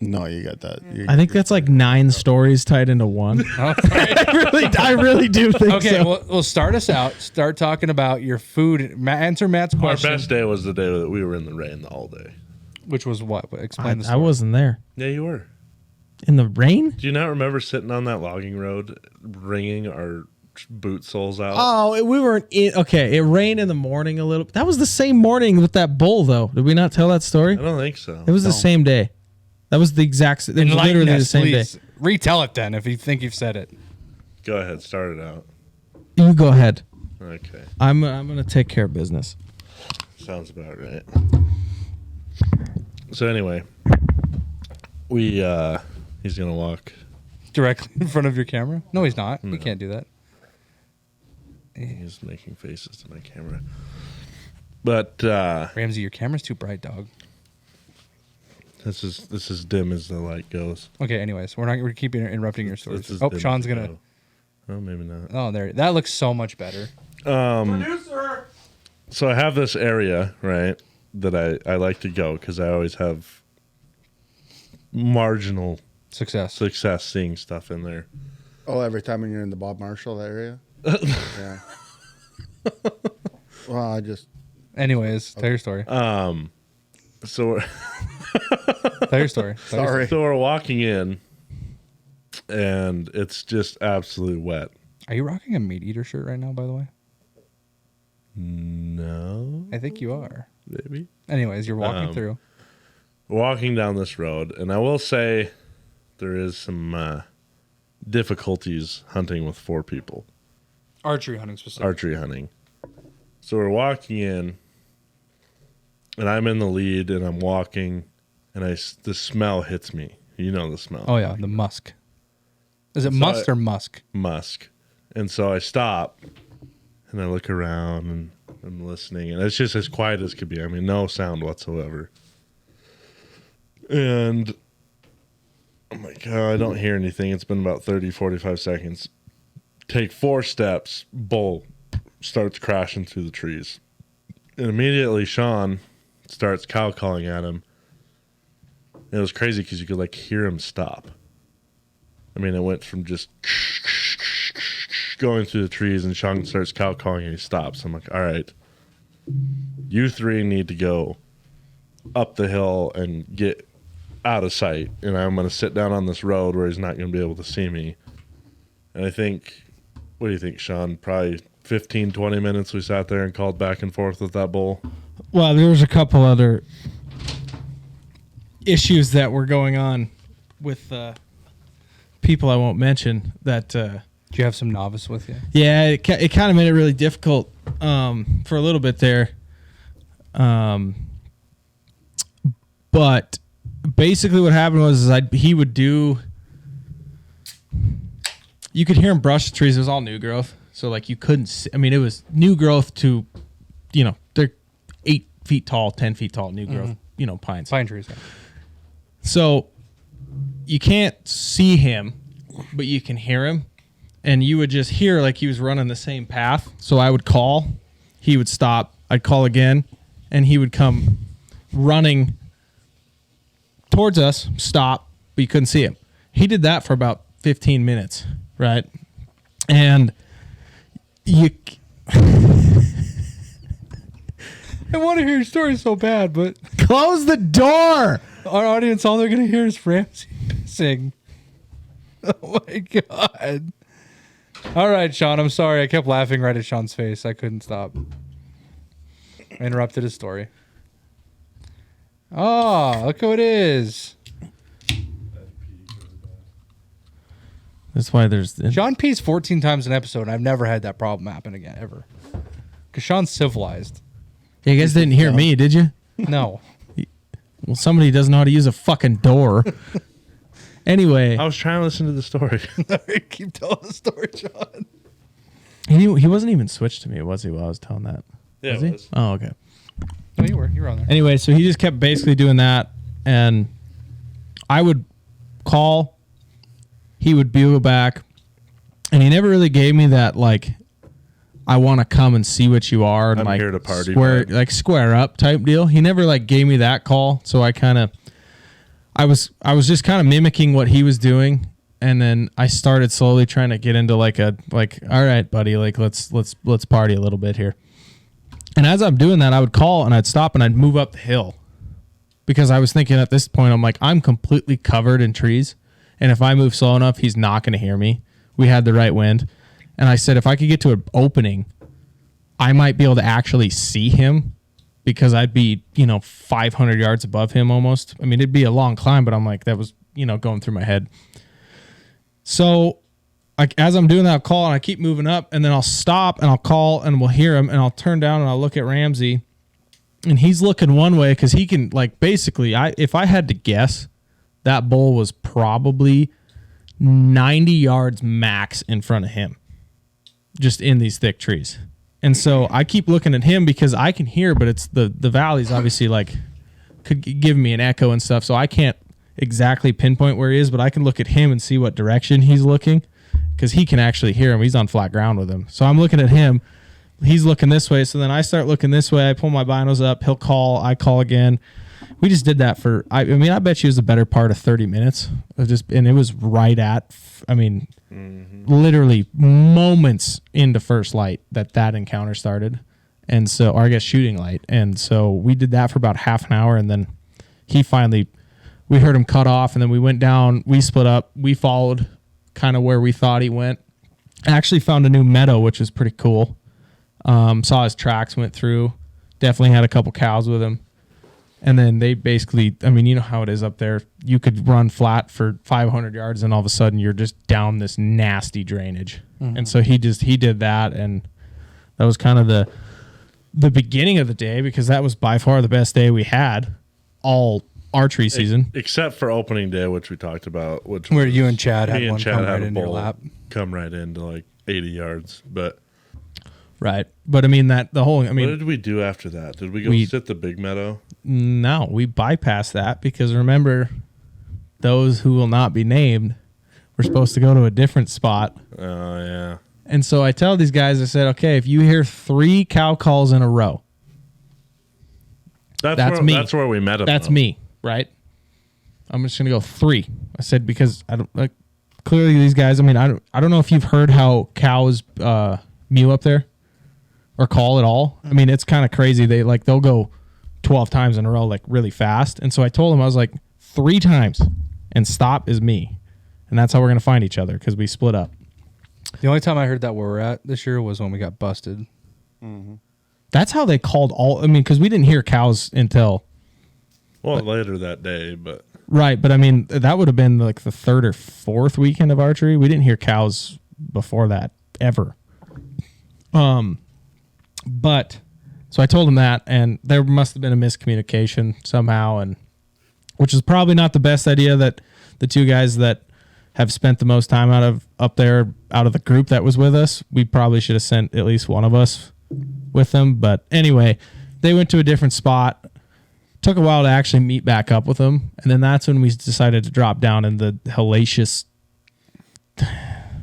No, you got that. I think that's like 9 stories tied into one. I really do think Okay, so. well, start us out. Start talking about your food. Answer Matt's Our question, best day was the day that we were in the rain all day. which was what? Explain the I story. wasn't there Yeah, you were. in the rain. Do you not remember sitting on that logging road, wringing our boot soles out? Oh, we weren't in. Okay, it rained in the morning a little. That was the same morning with that bull, though. Did we not tell that story? I don't think so. It was the same day. That was the exact. It was Enlighten literally the us, same please. day. Retell it then if you think you've said it. Go ahead, start it out. You go ahead. Okay, I'm gonna take care of business. sounds about right. So anyway, he's gonna walk. Directly in front of your camera? No, he's not. No. He can't do that. He's making faces to my camera. But Ramsey, your camera's too bright, dog. this is dim as the light goes. Okay, anyways, we're keeping interrupting your stories. This is Oh, dim Sean's as gonna. go. Oh, maybe not. Oh, there. That looks so much better. So I have this area, right, that I like to go because I always have marginal Success. success seeing stuff in there. Oh, every time when you're in the Bob Marshall area. Yeah. Well, I just Anyways, tell your story. So we're, Tell your story. Tell your sorry. so we're walking in, and it's just absolutely wet. Are you rocking a meat eater shirt right now, by the way? No, I think you are. maybe. Anyways, you're walking through. Walking down this road, and I will say there is some difficulties hunting with 4 people. Archery hunting specifically. Archery hunting. So we're walking in, and I'm in the lead, and I'm walking, and the smell hits me. You know the smell. Oh, yeah, the musk. Is it So must or musk? Musk. And so I stop, and I look around, and I'm listening, and it's just as quiet as could be. I mean, no sound whatsoever. And I'm like, oh, I don't hear anything. It's been about 30, 45 seconds. Take 4 steps, bull starts crashing through the trees. And immediately Sean starts cow calling at him. And it was crazy because you could like hear him stop. I mean, it went from just going through the trees, and Sean starts cow calling and he stops. I'm like, all right, you 3 need to go up the hill and get out of sight, and I'm going to sit down on this road where he's not going to be able to see me. And I think, what do you think, Sean? Probably 15, 20 minutes we sat there and called back and forth with that bull. Well, there was a couple other issues that were going on with people I won't mention. That Do you have some novice with you? yeah, it kind of made it really difficult for a little bit there. But basically, what happened was he would do. You could hear him brush the trees. It was all new growth, so like you couldn't see. I mean, it was new growth to, they're 8 feet tall, 10 feet tall, new growth, pines. Pine trees. Yeah. So you can't see him, but you can hear him. And you would just hear like he was running the same path. So I would call, he would stop, I'd call again, and he would come running towards us, stop, but you couldn't see him. He did that for about 15 minutes, right? And you... I want to hear your story so bad, but Close the door! our audience, all they're going to hear is Ramsey sing. Oh, my God. All right, Sean, I'm sorry. I kept laughing right at Sean's face. I couldn't stop. I interrupted his story. Oh, look who it is. That's why there's... Sean pees 14 times an episode, and I've never had that problem happen again, ever. Because Sean's civilized. You guys didn't hear me, did you? No. Well, somebody doesn't know how to use a fucking door. Anyway, I was trying to listen to the story. Keep telling the story, Sean. he wasn't even switched to me, was he, while I was telling that? Yeah, Was it he? was. Oh, okay. No, you were on there. Anyway, so he just kept basically doing that, and I would call, he would bugle back, and he never really gave me that like, I want to come and see what you are and I'm like here to party square up type deal. He never like gave me that call, so I was just kind of mimicking what he was doing, and then I started slowly trying to get into all right, buddy, like let's party a little bit here. And as I'm doing that, I would call and I'd stop and I'd move up the hill, because I was thinking at this point, I'm like, I'm completely covered in trees, and if I move slow enough, he's not going to hear me. We had the right wind. And I said, if I could get to an opening, I might be able to actually see him, because I'd be, 500 yards above him almost. I mean, it'd be a long climb, but I'm like, that was, going through my head. So like as I'm doing that, I'll call and I keep moving up, and then I'll stop and I'll call and we'll hear him, and I'll turn down and I'll look at Ramsey, and he's looking one way because he can like basically, if I had to guess, that bull was probably 90 yards max in front of him, just in these thick trees. And so I keep looking at him because I can hear, but it's the valley's obviously like could give me an echo and stuff, so I can't exactly pinpoint where he is, but I can look at him and see what direction he's looking, because he can actually hear him. He's on flat ground with him. So I'm looking at him. He's looking this way. So then I start looking this way. I pull my binos up. He'll call. I call again. We just did that for, I bet you it was the better part of 30 minutes. And it was right at, literally moments into first light that encounter started. And so, or I guess shooting light. And so we did that for about half an hour. And then he finally, we heard him cut off, and then we went down, we split up, we followed kind of where we thought he went. Actually found a new meadow, which is pretty cool. Saw his tracks went through, definitely had a couple cows with him. And then they basically, you know how it is up there. You could run flat for 500 yards and all of a sudden you're just down this nasty drainage. Mm-hmm. And so he did that, and that was kind of the beginning of the day, because that was by far the best day we had all archery season. Except for opening day, which we talked about. Which where you and Chad had me one and Chad come had right a into your bull lap. come right into like 80 yards. But right. But what did we do after that? Did we go sit the big meadow? No, we bypassed that, because remember, those who will not be named were supposed to go to a different spot. Oh, yeah. And so I tell these guys, I said, okay, if you hear 3 cow calls in a row, that's me. That's where we met him. That's me, right? I'm just gonna go 3. I said, because I don't like, clearly these guys. I don't know if you've heard how cows mew up there or call at all. It's kind of crazy. They'll go 12 times in a row, like really fast. And so I told him, I was like, 3 times and stop is me, and that's how we're gonna find each other, because we split up. The only time I heard that where we're at this year was when we got busted. Mm-hmm. That's how they called all. Because we didn't hear cows until later that day, but right. But that would have been like the 3rd or 4th weekend of archery. We didn't hear cows before that ever. But so I told him that, and there must have been a miscommunication somehow, and which is probably not the best idea. That the 2 guys that have spent the most time up there out of the group that was with us, we probably should have sent at least one of us with them. But anyway, they went to a different spot. Took a while to actually meet back up with them, and then that's when we decided to drop down in the hellacious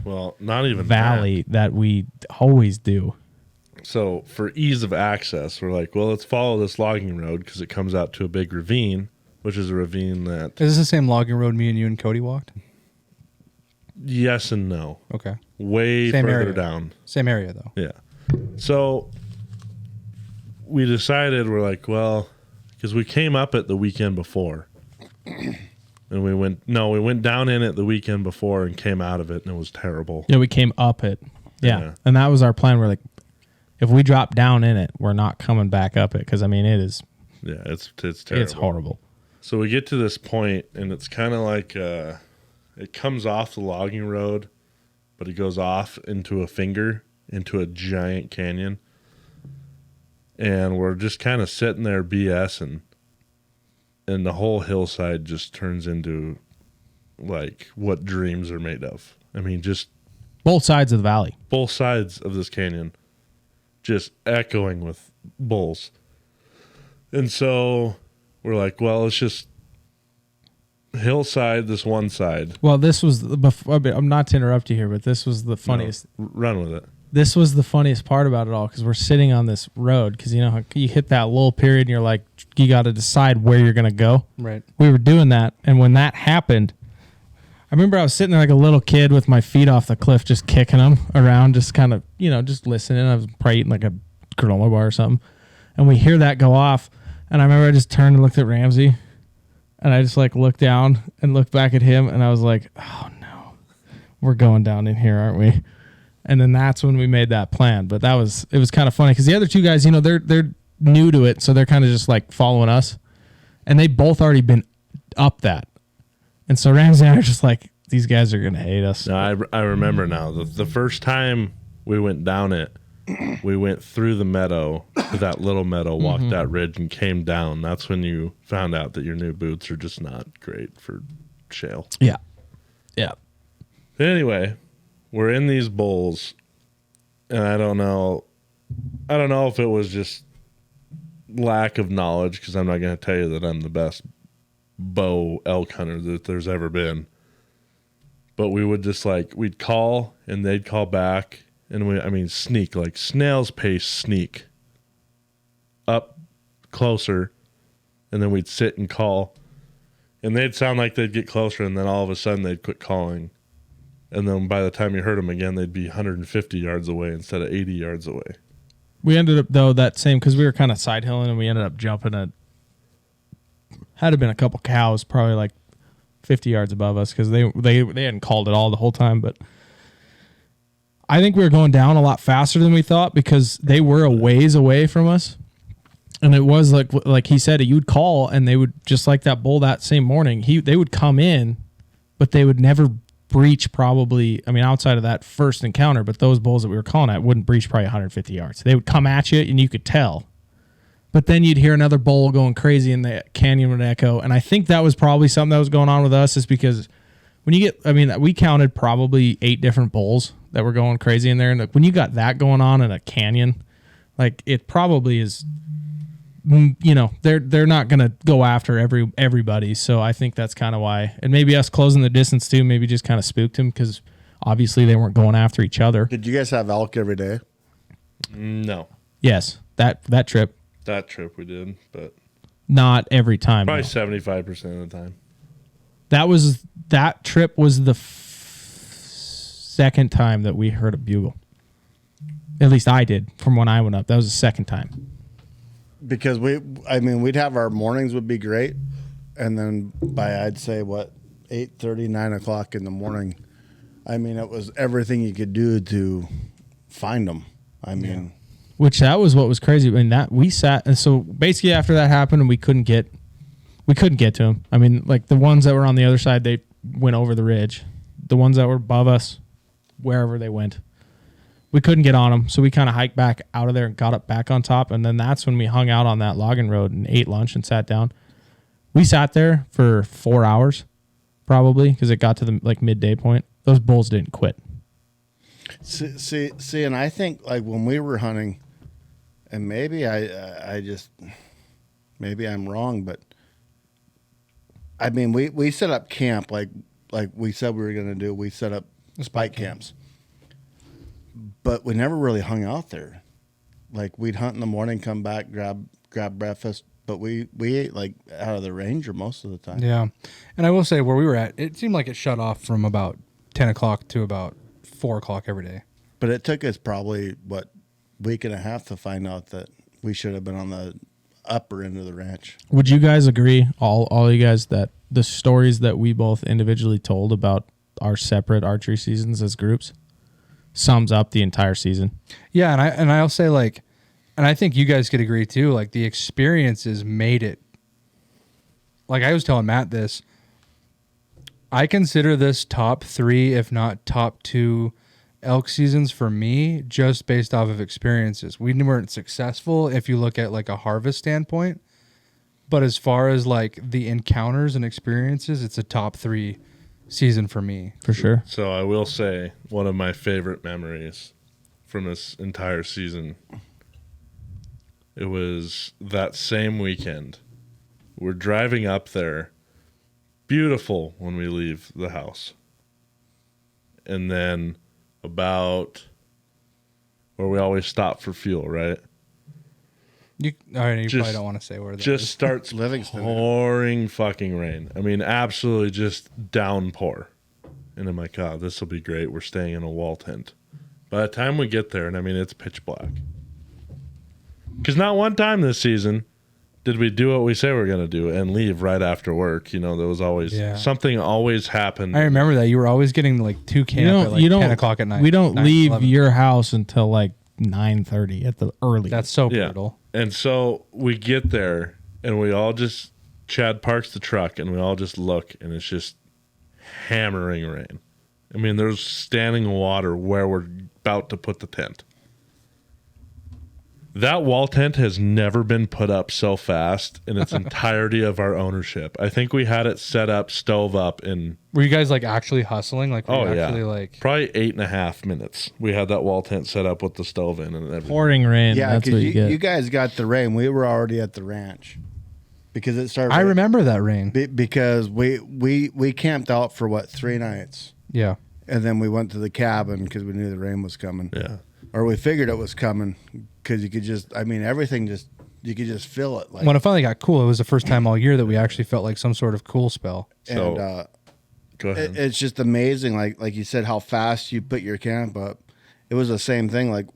not even valley that we always do. So for ease of access, we're like, well, let's follow this logging road, because it comes out to a big ravine, which is a ravine that... Is this the same logging road me and you and Cody walked? Yes and no. Okay. Way Same further area. down. Same area, though. Yeah. So we decided, we're like, well, because we came up it the weekend before. And we went down in it the weekend before and came out of it, and it was terrible. Yeah, we came up it. Yeah. And that was our plan. We're like, if we drop down in it, we're not coming back up it, because it is. Yeah, it's terrible. It's horrible. So we get to this point, and it's kind of like it comes off the logging road, but it goes off into a giant canyon. And we're just kind of sitting there BSing, and the whole hillside just turns into like what dreams are made of. Just Both sides of the valley. both sides of this canyon just echoing with bulls. And so we're like, well, let's just hillside, this one side. Well, this was before. I'm not to interrupt you here, but this was the funniest. No, run with it. This was the funniest part about it all because we're sitting on this road because you know how you hit that lull period and you're like, you got to decide where you're gonna go. Right. We were doing that, and when that happened, I remember I was sitting there like a little kid with my feet off the cliff, just kicking them around, just kind of just listening. I was probably eating like a granola bar or something, and we hear that go off, and I remember I just turned and looked at Ramsey, and I just like looked down and looked back at him, and I was like, oh no, we're going down in here, aren't we? And then that's when we made that plan. But it was kind of funny because the other two guys, they're new to it, so they're kind of just like following us, and they both already been up that, and so Ramsey and I are just like, these guys are gonna hate us. No, I remember now. The first time we went down it, we went through the meadow to that little meadow, walked that ridge, and came down. That's when you found out that your new boots are just not great for shale. Yeah. Anyway, we're in these bowls, and I don't know if it was just lack of knowledge, because I'm not going to tell you that I'm the best bow elk hunter that there's ever been. But we would just we'd call and they'd call back, and sneak, like snail's pace sneak up closer, and then we'd sit and call, and they'd sound like they'd get closer, and then all of a sudden they'd quit calling. And then by the time you heard them again, they'd be 150 yards away instead of 80 yards away. We ended up, though, that same, because we were kind of side hilling, and we ended up jumping had been a couple cows probably like 50 yards above us because they hadn't called at all the whole time. But I think we were going down a lot faster than we thought because they were a ways away from us. And it was like he said, you'd call, and they would, just like that bull that same morning, they would come in, but they would never breach probably, outside of that first encounter, but those bulls that we were calling at wouldn't breach probably 150 yards. They would come at you and you could tell. But then you'd hear another bull going crazy and the canyon would echo. And I think that was probably something that was going on with us, is because when you get, we counted probably 8 different bulls that were going crazy in there. And when you got that going on in a canyon, it probably is, they're not going to go after everybody. So I think that's kind of why. And maybe us closing the distance too, maybe just kind of spooked him because obviously they weren't going after each other. Did you guys have elk every day? No. Yes, that trip. That trip we did, but not every time. probably no. 75% of the time. That trip was the second time that we heard a bugle. At least I did from when I went up. That was the second time. Because we'd have our mornings would be great, and then by I'd say 8:30, 9 o'clock in the morning, it was everything you could do to find them. Which that was what was crazy. That we sat, and so basically after that happened, and we couldn't get to them. The ones that were on the other side, they went over the ridge. The ones that were above us, wherever they went, we couldn't get on them. So we kind of hiked back out of there and got up back on top. And then that's when we hung out on that logging road and ate lunch and sat down. We sat there for 4 hours, probably, because it got to the midday point. Those bulls didn't quit. See, and I think when we were hunting, and maybe maybe I'm wrong, but we set up camp like we said we were going to do. We set up spike camps, but we never really hung out there. We'd hunt in the morning, come back, grab breakfast, but we ate out of the ranger most of the time. Yeah, and I will say where we were at, it seemed like it shut off from about 10 o'clock to about 4 o'clock every day. But it took us probably week and a half to find out that we should have been on the upper end of the ranch. Would you guys agree, all you guys, that the stories that we both individually told about our separate archery seasons as groups sums up the entire season? Yeah, and I'll say and I think you guys could agree too, the experiences made it. I was telling Matt this, I consider this top 3, if not top 2 elk seasons for me, just based off of experiences. We weren't successful if you look at a harvest standpoint, but as far as the encounters and experiences, it's a top 3 season for me. For sure. So I will say one of my favorite memories from this entire season, it was that same weekend. We're driving up there, beautiful when we leave the house. And then about where we always stop for fuel, right? You probably Just- don't want to say where that Just is. starts Livingston. pouring fucking rain. I mean, absolutely just downpour. And I'm like, God, this will be great. We're staying in a wall tent. By the time we get there, and I mean, it's pitch black. Because not one time this season did we do what we say we're going to do and leave right after work. You know, there was always something always happened. I remember that you were always getting like to camp at like 10 o'clock at night. We don't 9, leave 11. your house until like 9:30 at the earliest. That's so Yeah. brutal. And so we get there and we all just, Chad parks the truck and we all just look and it's just hammering rain. I mean, there's standing water where we're about to put the tent. That wall tent has never been put up so fast in its entirety of our ownership. I think we had it set up, stove up in, Were you guys like actually hustling? Like, were you actually like, probably 8.5 minutes. We had that wall tent set up with the stove in and everything. pouring rain. Yeah, that's because what you get. you guys got the rain. We were already at the ranch because it started. I remember that rain. because we camped out for what 3 nights, Yeah. and then we went to the cabin because we knew the rain was coming, Yeah. or we figured it was coming because you could just. I mean, everything just you could just feel it. Like, When it finally got cool, it was the first time all year that we actually felt like some sort of cool spell. So, and go ahead. it's just amazing. Like you said, how fast you put your camp up. It was the same thing. Like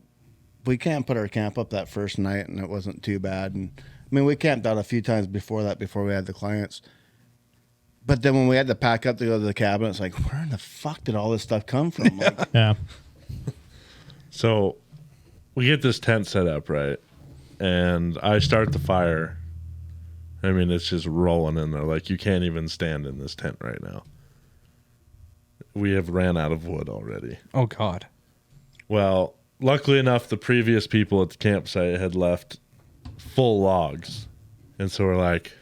we can't put our camp up that first night, and it wasn't too bad. And I mean, we camped out a few times before that, before we had the clients. But then when we had to pack up to go to the cabin, it's like, where in the fuck did all this stuff come from? Like, yeah. So we get this tent set up, right? And I start the fire. I mean, it's just rolling in there. Like, you can't even stand in this tent right now. We have ran out of wood already. Oh, God. Well, luckily enough, the previous people at the campsite had left full logs. And so we're like,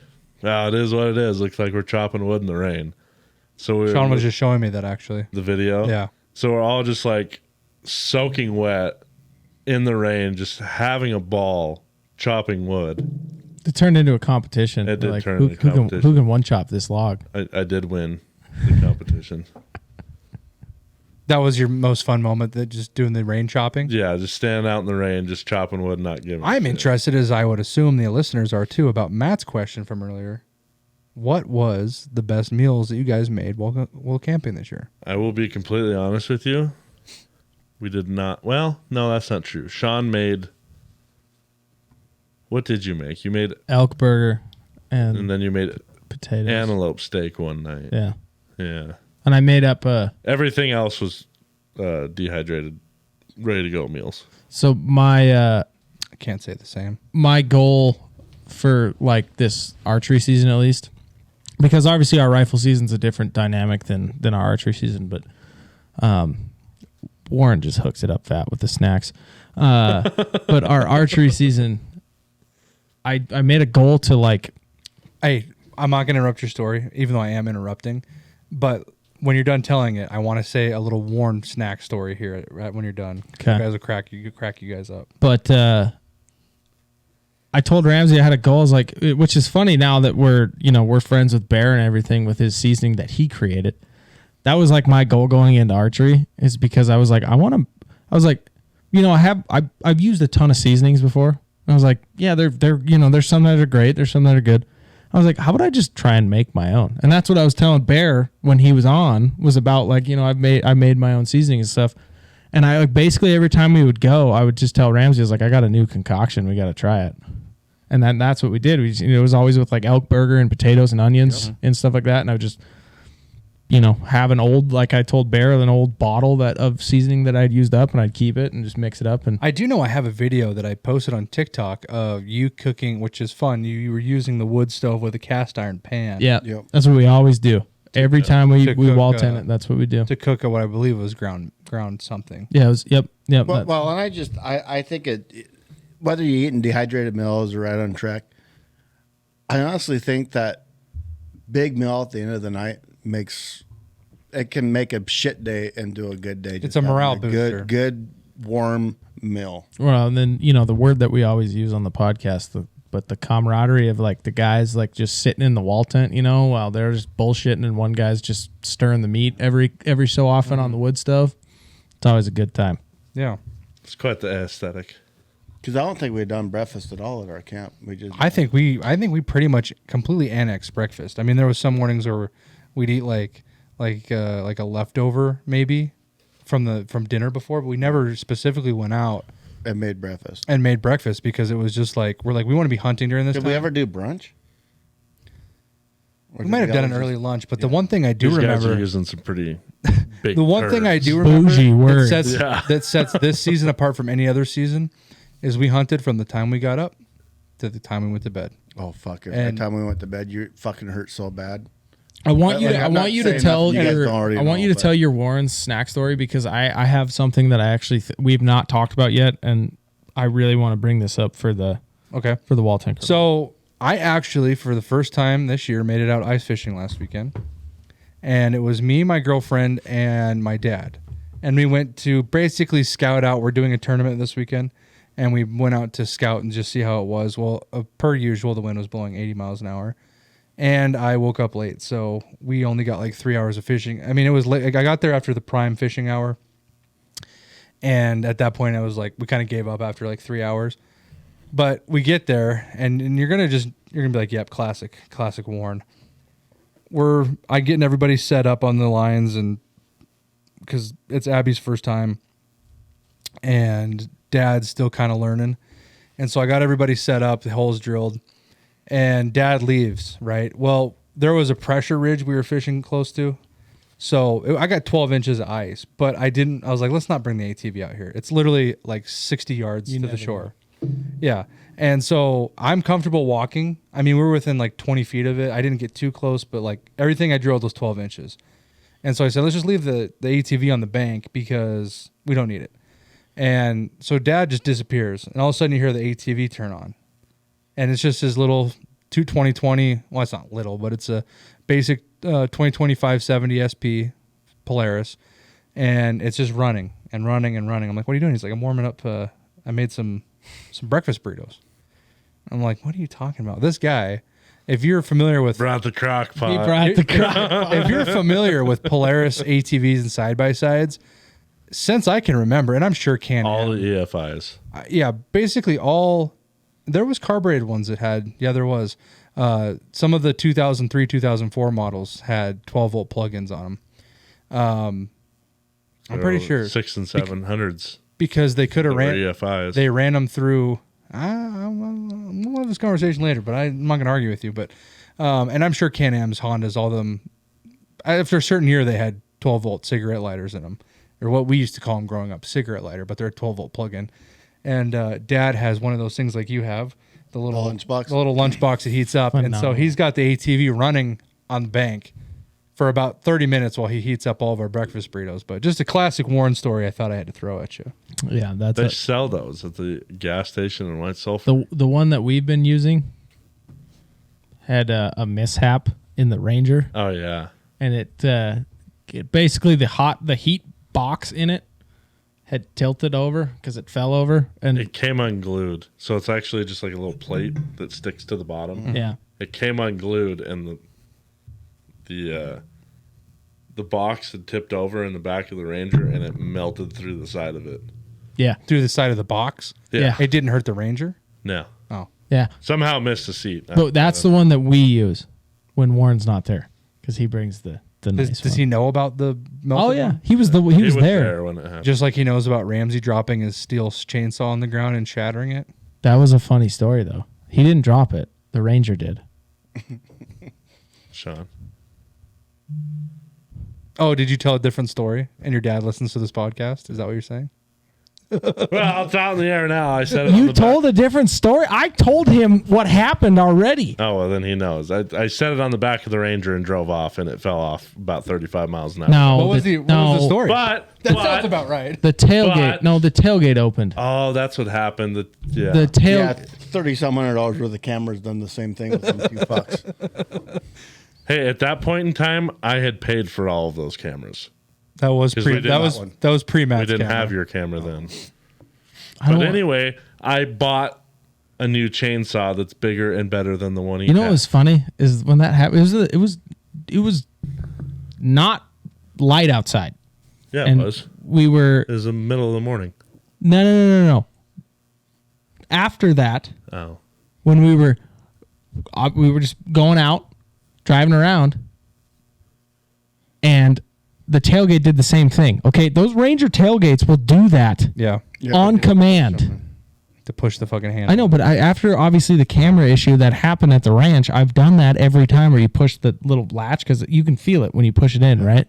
well, it is what it is. Looks like we're chopping wood in the rain. So we Sean was just showing me that actually. the video. Yeah. So we're all just like soaking wet in the rain, just having a ball chopping wood. It turned into a competition. It did Like, turn who, into who competition. Can, who can one chop this log? I did win the competition. That was your most fun moment, that just doing the rain chopping? Yeah, just standing out in the rain, just chopping wood, not giving. a I'm shit. interested, as I would assume the listeners are too, about Matt's question from earlier. What was the best meals that you guys made while camping this year? I will be completely honest with you. We did not. Well, no, that's not true. Sean made. What did you make? You made, Elk burger and and then you made potatoes. antelope steak one night. Yeah. Yeah. And I made up Everything else was dehydrated, ready to go meals. so my I can't say the same. my goal for like this archery season at least, because obviously our rifle season's a different dynamic than our archery season, but Warren just hooks it up fat with the snacks. But our archery season, I made a goal to like, Hey, I'm not going to interrupt your story, even though I am interrupting. But when you're done telling it, I want to say a little Warren snack story here right when you're done. 'Cause Okay. You guys will crack you guys up. but I told Ramsey I had a goal. I was like, which is funny now that we're friends with Bear and everything with his seasoning that he created. That was like my goal going into archery, is because I was like, I've used a ton of seasonings before. I was like, yeah, they're there's some that are great, there's some that are good. I was like, how about I just try and make my own? And that's what I was telling Bear when he was on, was about like, I made my own seasoning and stuff. And I like basically every time we would go, I would just tell Ramsey, I was like, I got a new concoction, we got to try it. And that's what we did. It was always with like elk burger and potatoes and onions and stuff like that. And I would just, have an old, like I told Bear, an old bottle of seasoning that I'd used up, and I'd keep it and just mix it up. And I do know I have a video that I posted on TikTok of you cooking, which is fun. You were using the wood stove with a cast iron pan. yeah, Yep. that's what we always do. Every time we to wall cook, tent it, that's what we do. To cook what I believe was ground something. Yeah, it was, yep. Well, and I think whether you're eating dehydrated meals or right on track, I honestly think that big meal at the end of the night can make a shit day into a good day. It's a morale having booster. Good warm meal. Well, and then the word that we always use on the podcast, the but the camaraderie of like the guys like just sitting in the wall tent, you know, while they're just bullshitting and one guy's just stirring the meat every so often on the wood stove. It's always a good time. Yeah. It's quite the aesthetic. Because I don't think we'd done breakfast at all at our camp. I think we pretty much completely annexed breakfast. I mean, there was some mornings where we'd eat like a leftover maybe from dinner before, but we never specifically went out and made breakfast. Because it was just like we want to be hunting during this Did time. we ever do brunch? We might have done an early lunch, but the one thing I do These guys remember are using some pretty big the one thing I terms. do remember Bougie words. that sets this season apart from any other season is we hunted from the time we got up to the time we went to bed. Oh fuck! Every And- time we went to bed, you fucking hurt so bad. I want you Like, to. I I'm want not you to saying tell nothing you guys your. don't already I want know, you to but- tell your Warren's snack story because I have something that I actually we've not talked about yet, and I really want to bring this up for the Okay. wall tank. So I actually, for the first time this year, made it out ice fishing last weekend. And it was me, my girlfriend, and my dad. And we went to basically scout out. We're doing a tournament this weekend. And we went out to scout and just see how it was. Well, per usual, the wind was blowing 80 miles an hour. And I woke up late. So we only got like 3 hours of fishing. I mean, it was late. Like, I got there after the prime fishing hour. And at that point, I was like, we kind of gave up after like 3 hours. But we get there, and you're gonna be like, yep, classic Warren. I getting everybody set up on the lines, and because it's Abby's first time, and Dad's still kind of learning, and so I got everybody set up, the holes drilled, and Dad leaves. Right, well, there was a pressure ridge we were fishing close to, so I got 12 inches of ice, but I was like, let's not bring the ATV out here. It's literally like 60 yards to the shore. Yeah. And so I'm comfortable walking. I mean, we were within like 20 feet of it. I didn't get too close, but like everything I drilled was 12 inches. And so I said, let's just leave the ATV on the bank because we don't need it. And so Dad just disappears. And all of a sudden you hear the ATV turn on. And it's just his little 2020. Well, it's not little, but it's a basic 2020 570 SP Polaris. And it's just running and running and running. I'm like, what are you doing? He's like, I'm warming up. I made some breakfast burritos. I'm like, what are you talking about? This guy, if you're familiar with Brought the crock pot. He brought the crock. if you're familiar with Polaris ATVs and side by sides, since I can remember, and I'm sure All the EFIs. yeah, basically all. There was carbureted ones that had. Yeah, there was. Some of the 2003, 2004 models had 12-volt plugins on them. I'm pretty sure 600s and 700s. because they could have ran. EFIs. They ran them through. We'll have this conversation later, but I'm not going to argue with you. But and I'm sure Can-Am's, Hondas, all of them. After a certain year, they had 12-volt cigarette lighters in them, or what we used to call them growing up, cigarette lighter. But they're a 12-volt plug-in. And Dad has one of those things like you have, the little lunchbox? the little lunchbox that heats up, and so Phenomenal. he's got the ATV running on the bank for about 30 minutes while he heats up all of our breakfast burritos. But just a classic Warren story I thought I had to throw at you. Yeah, that's They it. sell those at the gas station in White Sulphur. The one that we've been using had a mishap in the Ranger, Oh yeah. and it basically the heat box in it had tilted over because it fell over, and It came unglued. So it's actually just like a little plate that sticks to the bottom. yeah, It came unglued and the box had tipped over in the back of the Ranger and it melted through the side of it. yeah, Through the side of the box. Yeah. It didn't hurt the Ranger. No. Oh, yeah. Somehow missed the seat. But that's the one that we use when Warren's not there because he brings the nice does one. he know about the melted Oh yeah, one? he was He was there. there when it happened. Just like he knows about Ramsey dropping his steel chainsaw on the ground and shattering it. That was a funny story though. He didn't drop it. The Ranger did. Sean. Oh, did you tell a different story and your dad listens to this podcast? Is that what you're saying? Well, it's out in the air now. I said it. on You the told a different story. I told him what happened already. back. Oh well, then he knows. I set it on the back of the Ranger and drove off, and it fell off about 35 miles an hour. No, What was the story? But that sounds about right. The tailgate. But- No, the tailgate opened. Oh, that's what happened. The tail. Yeah, $30-some worth of cameras done the same thing with some few fucks. Hey, at that point in time, I had paid for all of those cameras. That was 'Cause we pre. did That that was one. that was pre We Matt's didn't camera. have your camera then. I But don't- anyway, I bought a new chainsaw that's bigger and better than the one he You know had. what was funny is when that happened. It was not light outside, Yeah, and it was. we were It was the middle of the morning. no. After that, Oh. when we were just going out, driving around, and the tailgate did the same thing. Okay, those Ranger tailgates will do that Yeah. on command. To push the fucking hand. I know, but after obviously the camera issue that happened at the ranch, I've done that every time where you push the little latch because you can feel it when you push it in, right?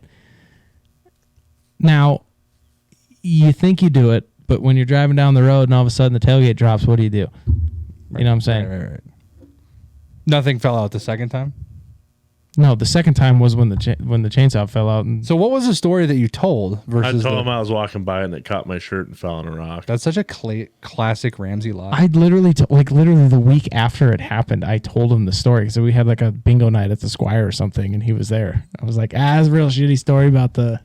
Now, you think you do it, but when you're driving down the road and all of a sudden the tailgate drops, what do? You know what I'm saying? Right. Nothing fell out the second time. No, the second time was when the chainsaw fell out. And So what was the story that you told I versus told him I was walking by and it caught my shirt and fell on a rock. That's such a classic Ramsey lie. I literally, literally the week after it happened, I told him the story. So we had like a bingo night at the Squire or something, and he was there. I was like, it's a real shitty story about the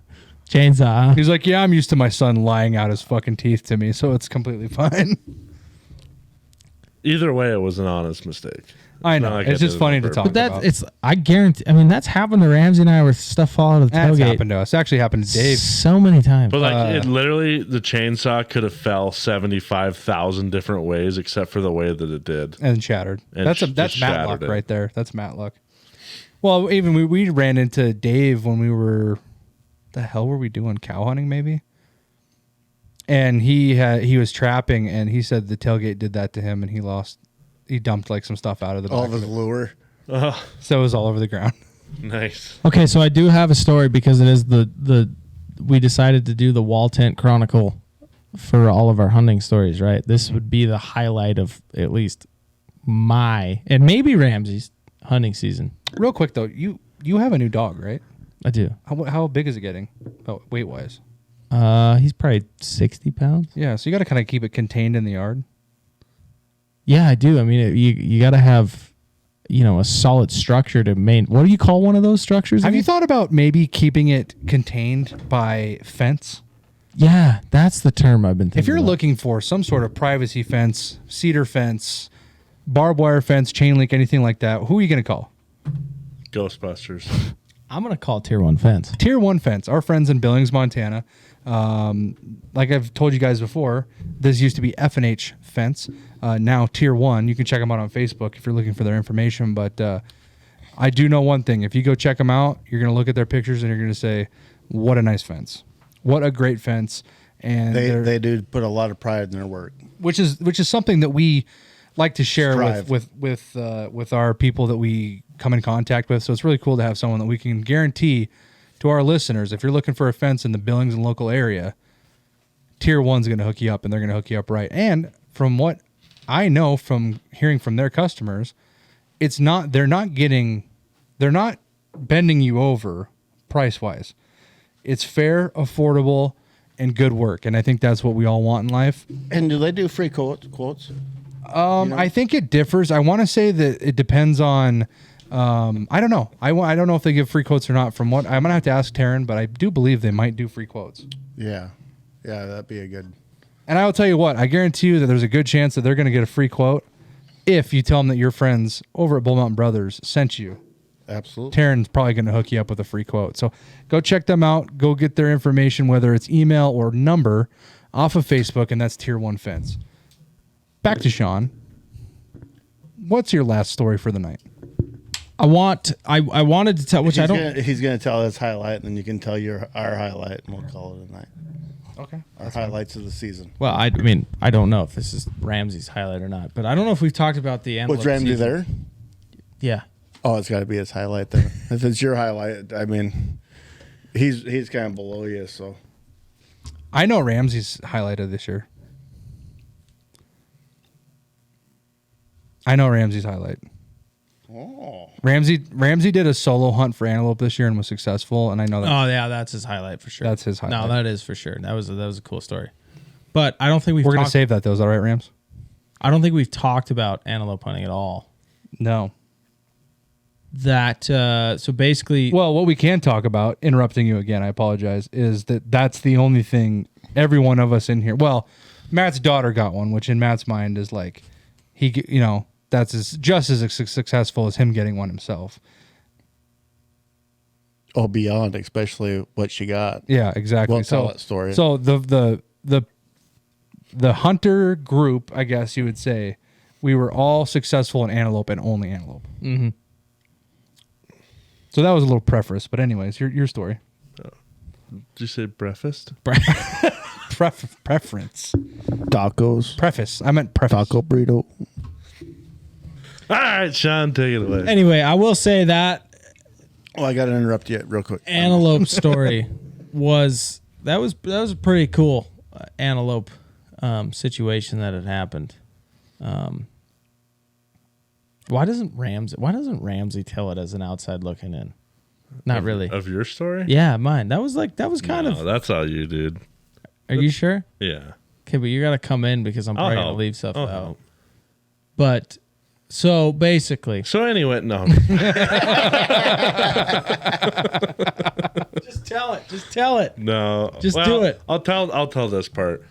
chainsaw. huh?" He's like, yeah, I'm used to my son lying out his fucking teeth to me, so it's completely fine. Either way, it was an honest mistake. I It's know. not like It's I just did it funny on to purpose. talk But that about. I guarantee. I mean, that's happened to Ramsey and I where stuff fall out of the That's tailgate happened to us. Actually happened to Dave. so many times. But it literally, the chainsaw could have fell 75,000 different ways except for the way that it did. And shattered. And That's just Matlock shattered it. right there. That's Matlock. Well, even we ran into Dave when we were, the hell were we doing? Cow hunting maybe. And he was trapping, and he said the tailgate did that to him, and he dumped like some stuff out of the All back of of his it. lure. So it was all over the ground. Nice. Okay, so I do have a story because it is we decided to do the Wall Tent Chronicle for all of our hunting stories, right? This would be the highlight of at least my and maybe Ramsey's hunting season. Real quick though, you have a new dog, right? I do. How big is it getting? Weight wise? He's probably 60 pounds. Yeah, so you got to kind of keep it contained in the yard. Yeah, I do. I mean, you got to have, a solid structure to what do you call one of those structures? Have you again? thought about maybe keeping it contained by fence? Yeah, that's the term I've been thinking. If you're about. looking for some sort of privacy fence, cedar fence, barbed wire fence, chain link, anything like that, who are you going to call? Ghostbusters. I'm gonna call Tier 1 Fence. Tier 1 Fence, our friends in Billings, Montana. Like I've told you guys before, this used to be F&H Fence. Now Tier 1. You can check them out on Facebook if you're looking for their information. But I do know one thing. If you go check them out, you're going to look at their pictures and you're going to say, what a nice fence. What a great fence. And They do put a lot of pride in their work. which is something that we like to share Strive. with our people that we come in contact with. So it's really cool to have someone that we can guarantee to our listeners, if you're looking for a fence in the Billings and local area, Tier 1's going to hook you up, and they're going to hook you up right. And from what I know from hearing from their customers, they're not bending you over price wise. It's fair, affordable, and good work. And I think that's what we all want in life. And do they do free quotes? I think it differs. I want to say that it depends on. I don't know. I don't know if they give free quotes or not. From what I'm gonna have to ask Taryn, but I do believe they might do free quotes. Yeah. Yeah, that'd be a good. And I will tell you what. I guarantee you that there's a good chance that they're gonna get a free quote if you tell them that your friends over at Bull Mountain Brothers sent you. Absolutely. Taryn's probably gonna hook you up with a free quote. So go check them out. Go get their information, whether it's email or number, off of Facebook, and that's Tier 1 Fence. Back to Sean. What's your last story for the night? I wanted to tell, which I don't. He's gonna tell his highlight, and then you can tell our highlight, and we'll call it a night. Okay. Our highlights of the season. Well, I mean, I don't know if this is Ramsey's highlight or not, but I don't know if we've talked about the antelope. Was Ramsey season. there? Yeah. Oh, it's got to be his highlight then. If it's your highlight, I mean, he's kind of below you, so. I know Ramsey's highlighted this year. I know Ramsey's highlight. Oh. Ramsey did a solo hunt for antelope this year and was successful, and I know that. Oh yeah, that's his highlight for sure. That's his highlight. No, that is for sure. That was a cool story. But I don't think We're gonna save that though. Is that right, Rams? I don't think we've talked about antelope hunting at all. No. That so basically, Well, what we can talk about, interrupting you again, I apologize, is that's the only thing every one of us in here. Well, Matt's daughter got one, which in Matt's mind is like that's just as successful as him getting one himself. Oh, beyond, especially what she got. Yeah, exactly. We'll tell that story. So the hunter group, I guess you would say, we were all successful in antelope and only antelope. Mm-hmm. So that was a little preface, but anyways, your story. Did you say breakfast? Preference. Tacos. Preface. I meant preface. Taco burrito. All right, Sean, take it away. Anyway, I will say that Oh, I got to interrupt you real quick. antelope story was a pretty cool antelope situation that had happened. Why doesn't Ramsey tell it as an outside looking in? Not really. Of your story? Yeah, mine. That was kind No, of. that's all you, dude. Are you sure? Yeah. Okay, but you got to come in because I'm I'll probably gonna help. leave stuff I'll out. help. But so basically, So anyway, no. just tell it. Just tell it. No. Just do it. I'll tell this part.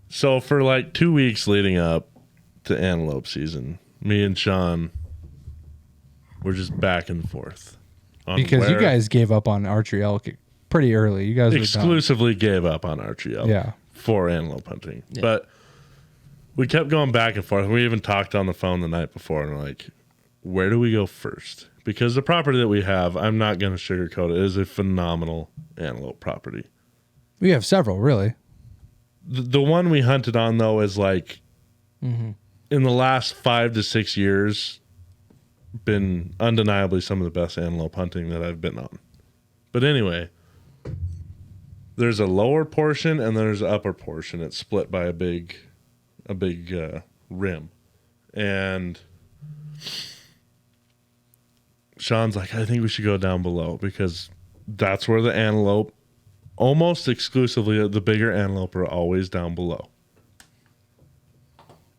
So for like 2 weeks leading up to antelope season, me and Sean were just back and forth. On Because you where- guys gave up on archery elk pretty early. You guys were done. exclusively gave up on archery elk Yeah. for antelope hunting. But we kept going back and forth. We even talked on the phone the night before and we're like, where do we go first? Because the property that we have, I'm not going to sugarcoat it, is a phenomenal antelope property. We have several, really. The one we hunted on, though, is like in the last 5 to 6 years, been undeniably some of the best antelope hunting that I've been on. But anyway, there's a lower portion and there's an upper portion. It's split by a big rim. And Sean's like, I think we should go down below because that's where the antelope, almost exclusively the bigger antelope, are always down below.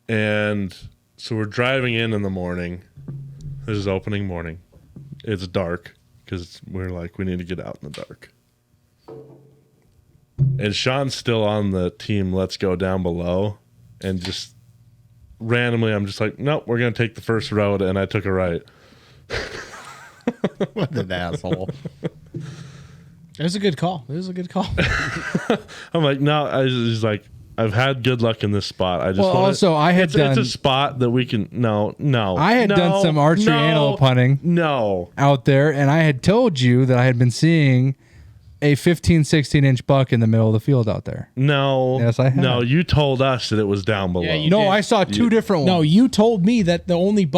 And so we're driving in the morning. This is opening morning. It's dark because we're like, we need to get out in the dark. And Sean's still on the team, let's go down below. And just randomly, I'm just like, nope, we're going to take the first road. And I took a right. What an asshole. It was a good call. I'm like, no, he's like, I've had good luck in this spot. I just Well, wanna- also, I had it's done- a spot that we can, no. I had done some archery antelope hunting. No. Out there, and I had told you that I had been seeing a 15, 16-inch buck in the middle of the field out there. No. Yes, I have. No, you told us that it was down below. you No, did. I saw two different No, ones. you told me that the only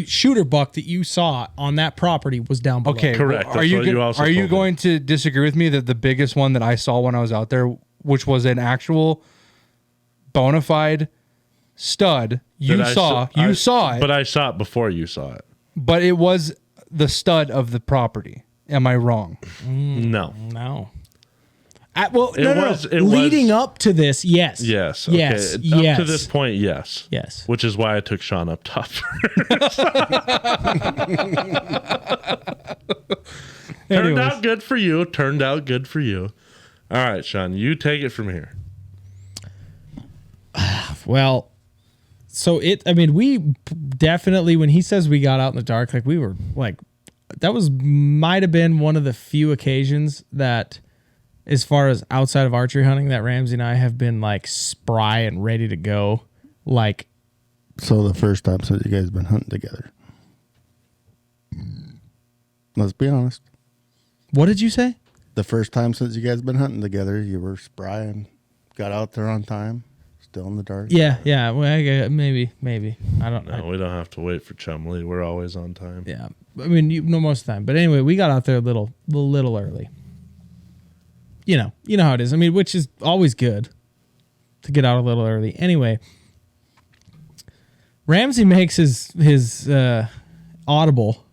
shooter buck that you saw on that property was down below. Okay, Correct. Are That's you what you also are you told me. going to disagree with me that the biggest one that I saw when I was out there, which was an actual bona fide stud, That I saw it, But I saw it before you saw it. but it was the stud of the property. Am I wrong? No. No. It No. was- Leading up to this, yes. Yes. Okay. Yes. Up Yes. to this point, yes. Yes. Which is why I took Sean up top. Turned Anyways. out good for you. All right, Sean, you take it from here. Well, so we definitely, when he says we got out in the dark, like we were like, that might have been one of the few occasions that, as far as outside of archery hunting, that Ramsey and I have been like spry and ready to go. Like, So the first time since you guys been hunting together. Let's be honest. what did you say? The first time since you guys been hunting together, you were spry and got out there on time, still in the dark. Yeah. Well, maybe. I don't know. No, we don't have to wait for Chumley. We're always on time. Yeah. I mean, you know, most of the time. But anyway, we got out there a little early. You know how it is. I mean, which is always good to get out a little early. Anyway, Ramsey makes his audible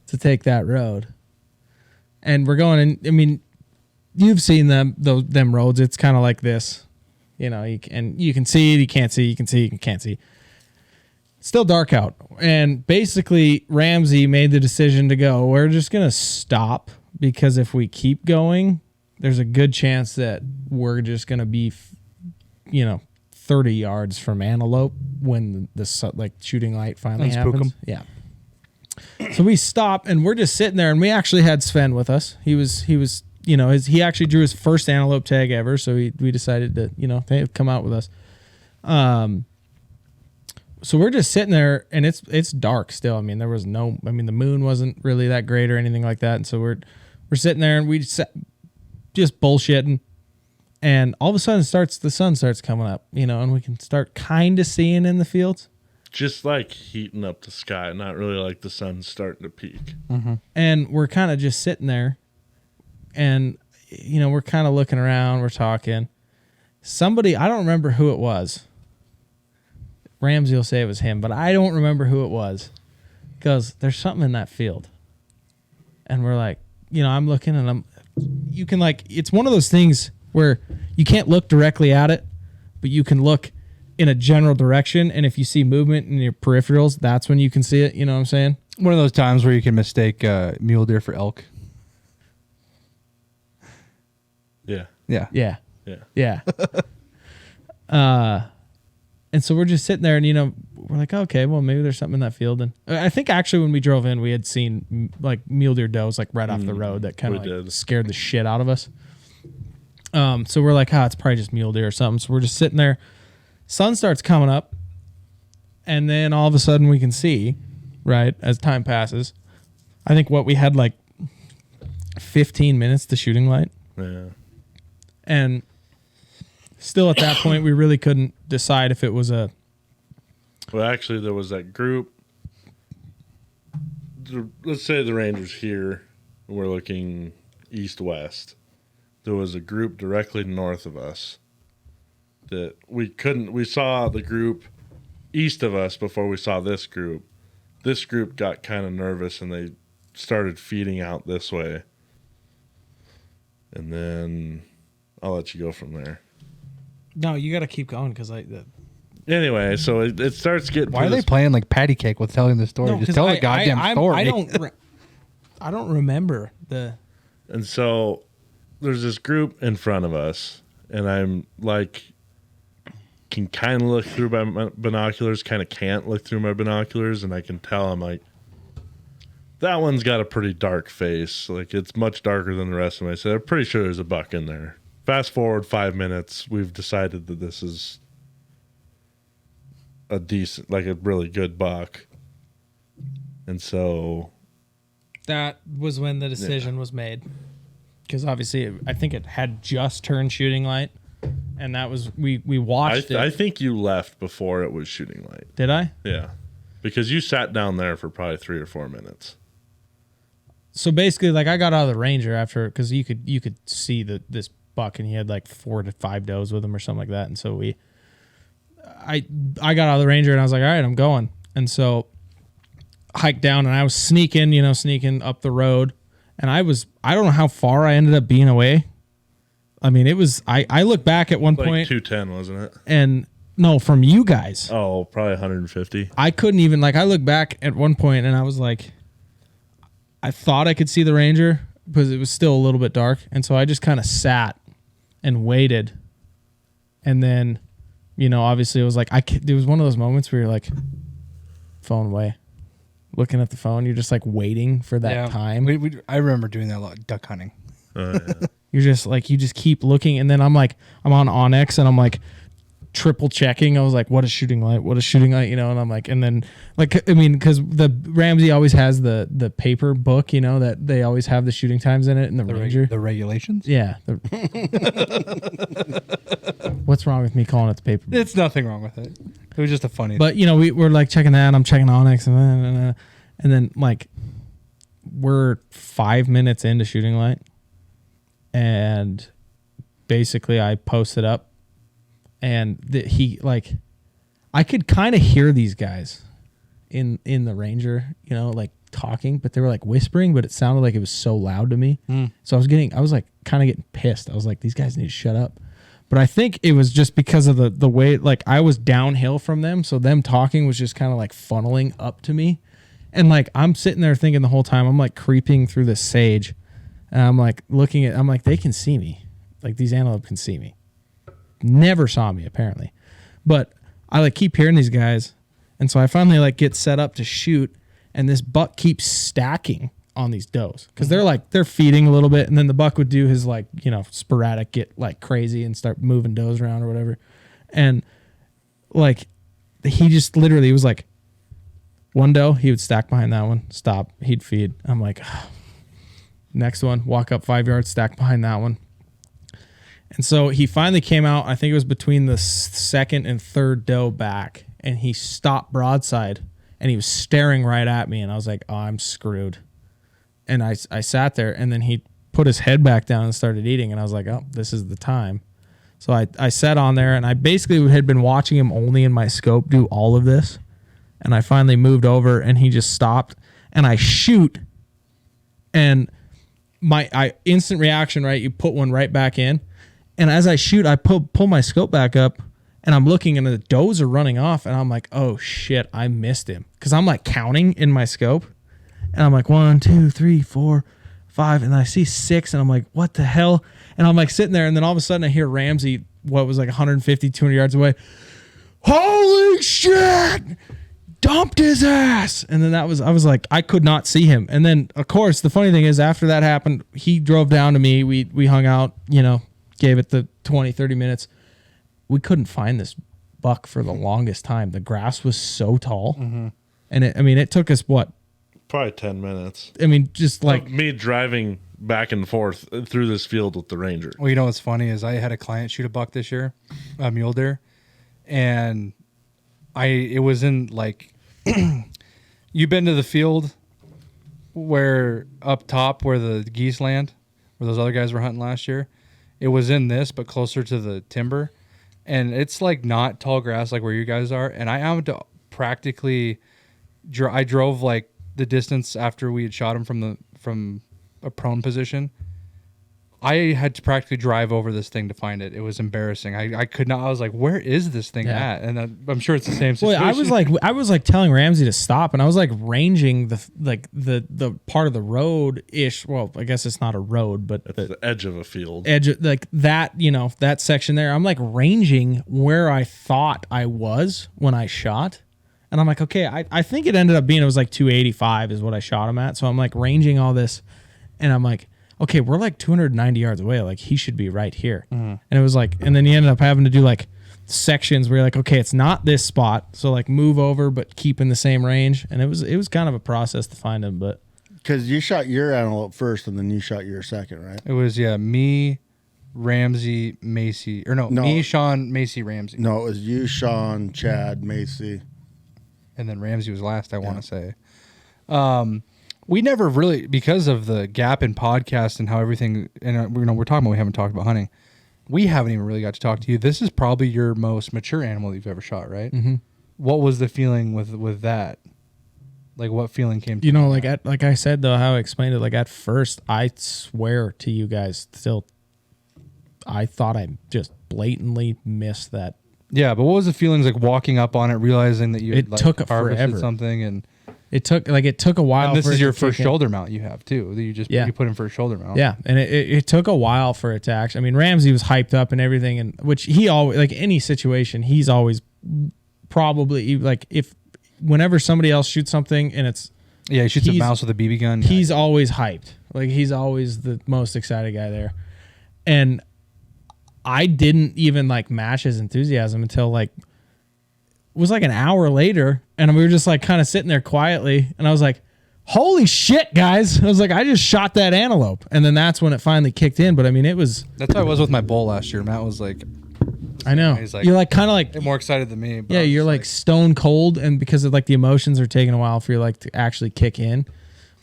to take that road, and we're going. And I mean, you've seen them roads. It's kind of like this, you know. You can see it. You can't see. You can see. You can't see. It's still dark out, and basically Ramsey made the decision to go, we're just gonna stop, because if we keep going, there's a good chance that we're just gonna be, 30 yards from antelope when the like shooting light finally And spook happens. Yeah. So we stop and we're just sitting there, and we actually had Sven with us. He was he actually drew his first antelope tag ever, so we decided to hey, come out with us. So we're just sitting there, and it's dark still. I mean, the moon wasn't really that great or anything like that, and so we're sitting there and we just bullshitting, and all of a sudden the sun starts coming up, and we can start kind of seeing in the fields. Just like heating up the sky, not really like the sun's starting to peak. And we're kind of just sitting there, and we're kind of looking around, we're talking. Somebody, I don't remember who it was. Ramsey will say it was him, but I don't remember who it was, because there's something in that field. And we're like, I'm looking, and you can it's one of those things where you can't look directly at it, but you can look in a general direction, and if you see movement in your peripherals, that's when you can see it. You know what I'm saying? One of those times where you can mistake mule deer for elk. Yeah. Yeah. Yeah. Yeah. Yeah. And so we're just sitting there, and we're like, okay, well, maybe there's something in that field. And I think actually when we drove in, we had seen like mule deer does like right off the road that kind of did. scared the shit out of us. So we're like, it's probably just mule deer or something. So we're just sitting there. Sun starts coming up, and then all of a sudden we can see, right, as time passes. I think we had like 15 minutes to shooting light. Yeah. And still at that point, we really couldn't decide if it was a... Well, actually, there was that group. Let's say the ranger's here, and we're looking east-west. There was a group directly north of us that we saw the group east of us before we saw this group. This group got kind of nervous, and they started feeding out this way. And then I'll let you go from there. No, you got to keep going because Anyway, so it starts getting... Why are they playing like patty cake with telling the story? Just tell the goddamn story. I don't remember the... And so there's this group in front of us, and I'm like, can kind of look through my binoculars, kind of can't look through my binoculars, and I can tell, I'm like, that one's got a pretty dark face. Like, it's much darker than the rest of them. I said, I'm pretty sure there's a buck in there. Fast forward 5 minutes, we've decided that this is a decent, like a really good buck. And so... That was when the decision was made. Because obviously, I think it had just turned shooting light. And that was, we watched it. I think you left before it was shooting light. Did I? Yeah. Because you sat down there for probably 3 or 4 minutes. So basically, like, I got out of the Ranger after, because you could see this buck, and he had like 4 to 5 does with him or something like that. And so I got out of the Ranger, and I was like, all right, I'm going. And so hiked down, and I was sneaking up the road, and I don't know how far I ended up being away. I mean, it was, I look back at one Like point, 210, wasn't it? and no, from you guys, Oh, probably 150. I couldn't even, like, I look back at one point, and I was like, I thought I could see the Ranger because it was still a little bit dark, and so I just kind of sat and waited, and then, obviously it was like, there was one of those moments where you're like, phone away, looking at the phone, you're just like waiting for that time. I remember doing that a lot, duck hunting. Yeah. You're just like, you just keep looking, and then I'm on Onyx, and I'm like triple checking. I was like, what is shooting light? And I'm like, and then like, I mean, because the Ramsey always has the paper book, that they always have the shooting times in it, and the Ranger. The regulations? Yeah. What's wrong with me calling it the paper book? It's nothing wrong with it. It was just a funny But we're like checking that, and I'm checking Onyx, and then like we're 5 minutes into shooting light, and basically I posted up, and I could kind of hear these guys in the Ranger, like talking, but they were like whispering, but it sounded like it was so loud to me. So I was like kind of getting pissed. I was like, these guys need to shut up. But I think it was just because of the way, like, I was downhill from them, so them talking was just kind of like funneling up to me. And like, I'm sitting there thinking the whole time, I'm like creeping through the sage, and I'm like they can see me. Like, these antelope can see me. Never saw me, apparently. But I like keep hearing these guys, and so I finally like get set up to shoot, and this buck keeps stacking on these does because they're feeding a little bit, and then the buck would do his like, you know, sporadic get like crazy and start moving does around or whatever, and like he just literally was like one doe, he would stack behind that one, stop, he'd feed. I'm like, next one, walk up 5 yards, stack behind that one. And so he finally came out, I think it was between the second and third doe back, and he stopped broadside, and he was staring right at me, and I was like, oh, I'm screwed. And I sat there, and then he put his head back down and started eating, and I was like, oh, this is the time. So I sat on there, and I basically had been watching him only in my scope do all of this, and I finally moved over, and he just stopped, and I shoot, and my instant reaction, right, you put one right back in, and as I shoot, I pull my scope back up, and I'm looking, and the does are running off, and I'm like, oh shit, I missed him, because I'm like counting in my scope, and I'm like 1, 2, 3, 4, 5, and I see 6, and I'm like, what the hell? And I'm like sitting there, and then all of a sudden I hear Ramsey, what was like 150, 200 yards away, holy shit, dumped his ass. And then I was like, I could not see him. And then of course the funny thing is, after that happened, he drove down to me, we hung out, you know, gave it the 20, 30 minutes. We couldn't find this buck for the longest time. The grass was so tall. And it took us what? Probably 10 minutes. I mean, just like Me driving back and forth through this field with the Ranger. Well, you know what's funny is I had a client shoot a buck this year, a mule deer, and it was in like, you've been to the field where up top where the geese land, where those other guys were hunting last year. It was in this, but closer to the timber, and it's like not tall grass like where you guys are. And I had to practically, I drove like the distance after we had shot him from a prone position. I had to practically drive over this thing to find it. It was embarrassing. I could not. I was like, "Where is this thing at?" And I'm sure it's the same situation. Well, I was like telling Ramsey to stop, and I was like ranging the part of the road ish. Well, I guess it's not a road, but the edge of a field. Edge like that, you know, that section there. I'm like ranging where I thought I was when I shot, and I'm like, okay, I think it ended up being, it was like 285 is what I shot him at. So I'm like ranging all this, and I'm like, okay, we're like 290 yards away. Like he should be right here. And it was like, and then you ended up having to do like sections where you're like, okay, it's not this spot. So like move over, but keep in the same range. And it was kind of a process to find him, but. Because you shot your antelope first and then you shot your second, right? It was, me, Ramsey, Macy, me, Sean, Macy, Ramsey. No, it was you, Sean, Chad, Macy. And then Ramsey was last, I want to say. We never really, because of the gap in podcast and how everything, and we're talking about, we haven't talked about hunting. We haven't even really got to talk to you. This is probably your most mature animal you've ever shot, right? Mm-hmm. What was the feeling with that? Like, what feeling came to you? Know, like I said, though, how I explained it, like at first, I swear to you guys, still, I thought I just blatantly missed that. Yeah, but what was the feelings like walking up on it, realizing that you had, took harvested forever. Something and... It took a while. And this is your first kick in. shoulder mount you have too. That you put in first shoulder mount. Yeah, and it took a while for it to actually. I mean, Ramsey was hyped up and everything, and which he always, like any situation, he's always probably like, if whenever somebody else shoots something and it's he shoots a mouse with a BB gun. He's always hyped. Like he's always the most excited guy there, and I didn't even like match his enthusiasm until like. It was like an hour later, and we were just like kind of sitting there quietly, and I was like, holy shit, guys. I was like, I just shot that antelope. And then that's when it finally kicked in. But I mean, that's how I was with my bull last year. Matt was like, I know. He's like, you're like kind of like more excited than me. Yeah, you're like stone cold, and because of like the emotions are taking a while for you like to actually kick in.